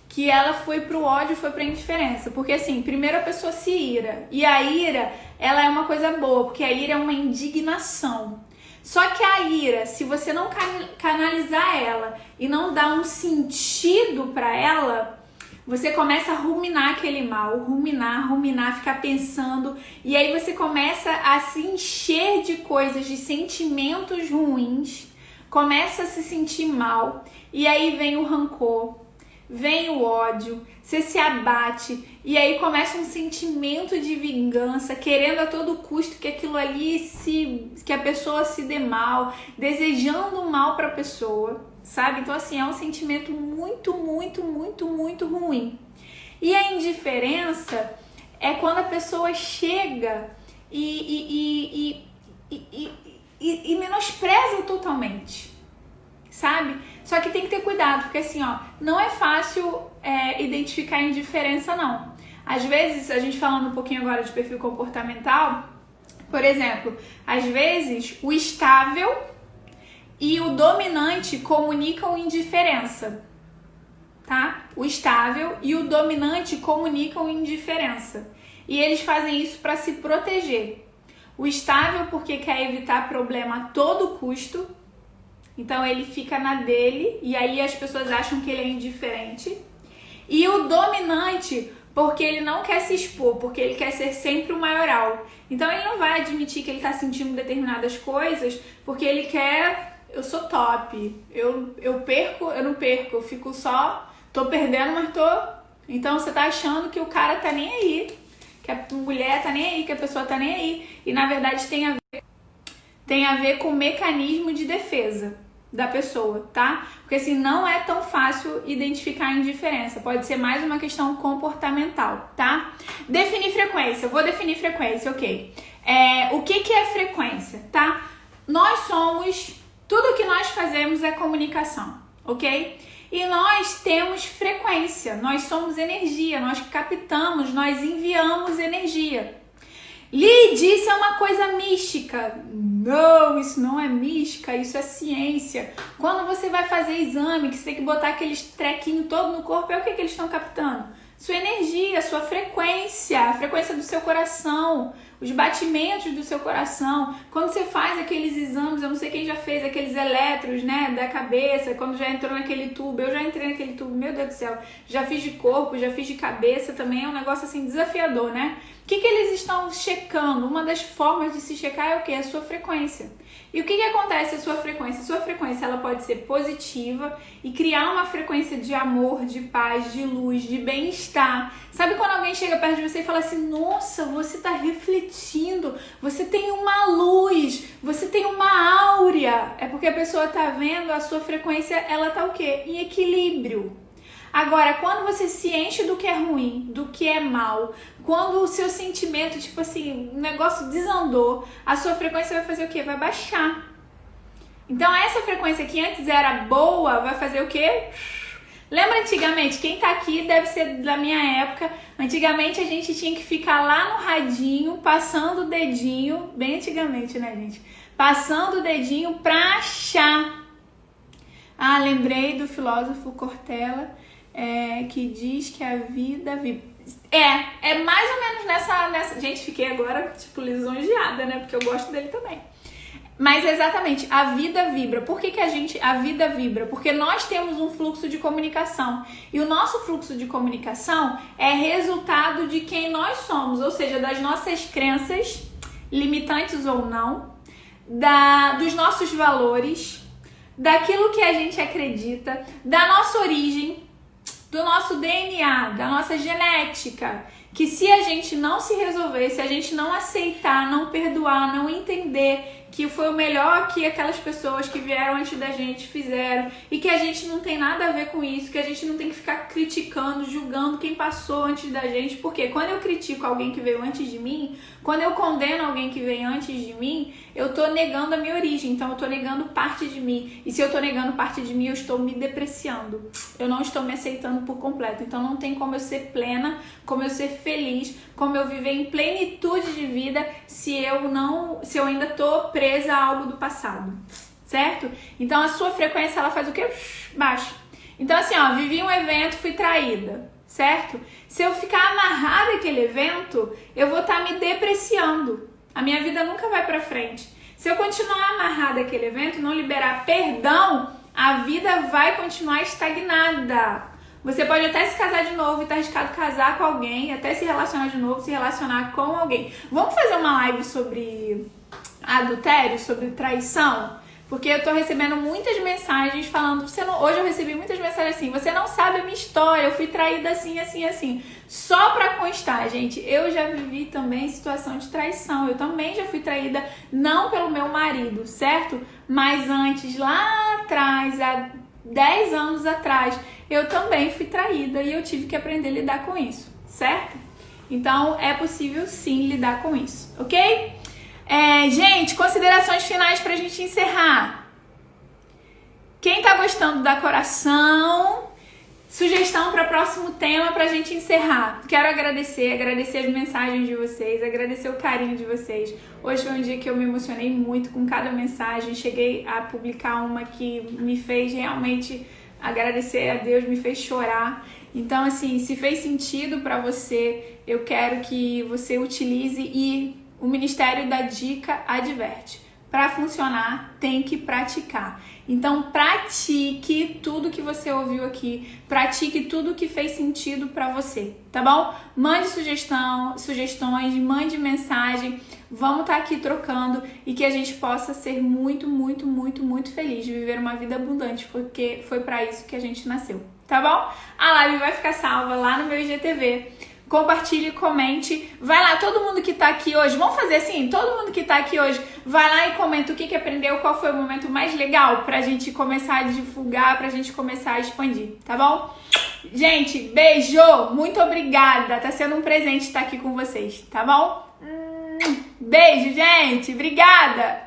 que ela foi pro ódio, foi pra indiferença. Porque assim, primeiro a pessoa se ira. E a ira, ela é uma coisa boa, porque a ira é uma indignação. Só que a ira, se você não canalizar ela e não dar um sentido pra ela, você começa a ruminar aquele mal, ruminar, ficar pensando. E aí você começa a se encher de coisas, de sentimentos ruins. Começa a se sentir mal. E aí vem o rancor. Vem o ódio, você se abate e aí começa um sentimento de vingança, querendo a todo custo que aquilo ali que a pessoa se dê mal, desejando mal para a pessoa, sabe? Então assim, é um sentimento muito ruim. E a indiferença é quando a pessoa chega e menospreza totalmente. Sabe? Só que tem que ter cuidado, porque assim, ó, não é fácil identificar a indiferença, não. Às vezes, a gente falando um pouquinho agora de perfil comportamental, por exemplo, às vezes o estável e o dominante comunicam indiferença, tá? O estável e o dominante comunicam indiferença. E eles fazem isso para se proteger. O estável porque quer evitar problema a todo custo. Então ele fica na dele e aí as pessoas acham que ele é indiferente. E o dominante porque ele não quer se expor, porque ele quer ser sempre o maioral. Então ele não vai admitir que ele está sentindo determinadas coisas porque ele quer, eu sou top, eu perco, eu não perco, eu fico só, tô perdendo, mas tô... Então você tá achando que o cara tá nem aí, que a mulher tá nem aí, que a pessoa tá nem aí. E na verdade tem a ver com o mecanismo de defesa da pessoa, tá? Porque assim, não é tão fácil identificar a indiferença, pode ser mais uma questão comportamental, tá? Definir frequência, eu vou definir frequência, ok. O que é frequência, tá? Tudo que nós fazemos é comunicação, ok? E nós temos frequência, nós somos energia, nós captamos, nós enviamos energia. Lid, isso é uma coisa mística. Não, isso não é mística, isso é ciência. Quando você vai fazer exame, que você tem que botar aqueles trequinhos todo no corpo, é o que eles estão captando? sua energia, sua frequência, a frequência do seu coração, os batimentos do seu coração. Quando você faz aqueles exames, eu não sei quem já fez aqueles eletros, né, da cabeça, quando já entrou naquele tubo, eu já entrei naquele tubo, meu Deus do céu, já fiz de corpo, já fiz de cabeça também, é um negócio assim desafiador, né? O que eles estão checando? Uma das formas de se checar é o quê? A sua frequência. E o que acontece a sua frequência? A sua frequência ela pode ser positiva e criar uma frequência de amor, de paz, de luz, de bem-estar. Sabe quando alguém chega perto de você e fala assim, nossa, você está refletindo, você tem uma luz, você tem uma áurea. É porque a pessoa está vendo a sua frequência, ela está o quê? Em equilíbrio. Agora, quando você se enche do que é ruim, do que é mal, quando o seu sentimento, tipo assim, o negócio desandou, a sua frequência vai fazer o quê? Vai baixar. Então, essa frequência que antes era boa, vai fazer o quê? Lembra antigamente, quem tá aqui deve ser da minha época, antigamente a gente tinha que ficar lá no radinho, passando o dedinho, bem antigamente, né, gente? Passando o dedinho pra achar. Ah, lembrei do filósofo Cortella, que diz que a vida vibra. É mais ou menos nessa... Gente, fiquei agora, tipo, lisonjeada, né? Porque eu gosto dele também. Mas exatamente, a vida vibra. Por que a vida vibra? Porque nós temos um fluxo de comunicação. E o nosso fluxo de comunicação é resultado de quem nós somos. Ou seja, das nossas crenças, limitantes ou não, dos nossos valores, daquilo que a gente acredita, da nossa origem, do nosso DNA, da nossa genética, que se a gente não se resolver, se a gente não aceitar, não perdoar, não entender que foi o melhor que aquelas pessoas que vieram antes da gente fizeram e que a gente não tem nada a ver com isso, que a gente não tem que ficar criticando, julgando quem passou antes da gente, porque quando eu critico alguém que veio antes de mim, quando eu condeno alguém que veio antes de mim, eu tô negando a minha origem, então eu tô negando parte de mim, e se eu tô negando parte de mim, eu estou me depreciando, eu não estou me aceitando por completo, então não tem como eu ser plena, como eu ser feliz, como eu viver em plenitude de vida se eu ainda tô presa a algo do passado, certo? Então a sua frequência ela faz o quê? Baixa. Então assim, ó, vivi um evento, fui traída, certo? Se eu ficar amarrada àquele evento, eu vou estar me depreciando. A minha vida nunca vai pra frente. Se eu continuar amarrada àquele evento, não liberar perdão, a vida vai continuar estagnada. Você pode até se casar de novo e tá arriscado casar com alguém, até se relacionar de novo, se relacionar com alguém. Vamos fazer uma live sobre adultério, sobre traição? Porque eu tô recebendo muitas mensagens falando, hoje eu recebi muitas mensagens assim, você não sabe a minha história, eu fui traída assim, assim, assim. Só pra constar, gente, eu já vivi também situação de traição, eu também já fui traída, não pelo meu marido, certo? Mas antes, lá atrás, há 10 anos atrás, eu também fui traída e eu tive que aprender a lidar com isso, certo? Então, é possível sim lidar com isso, ok? Gente, considerações finais pra gente encerrar. Quem tá gostando da coração, sugestão para próximo tema pra gente encerrar. Quero agradecer as mensagens de vocês, agradecer o carinho de vocês. Hoje foi um dia que eu me emocionei muito com cada mensagem, cheguei a publicar uma que me fez realmente agradecer a Deus, me fez chorar. Então, assim, se fez sentido pra você, eu quero que você utilize e o Ministério da Dica adverte. Para funcionar, tem que praticar. Então, pratique tudo que você ouviu aqui. Pratique tudo que fez sentido para você, tá bom? Mande sugestões, mande mensagem. Vamos estar aqui trocando e que a gente possa ser muito, muito, muito, muito feliz de viver uma vida abundante, porque foi para isso que a gente nasceu, tá bom? A live vai ficar salva lá no meu IGTV. Compartilhe, comente, vai lá, todo mundo que tá aqui hoje, vamos fazer assim, todo mundo que tá aqui hoje, vai lá e comenta o que aprendeu, qual foi o momento mais legal pra gente começar a divulgar, pra gente começar a expandir, tá bom? Gente, beijo, muito obrigada, tá sendo um presente estar aqui com vocês, tá bom? Beijo, gente, obrigada!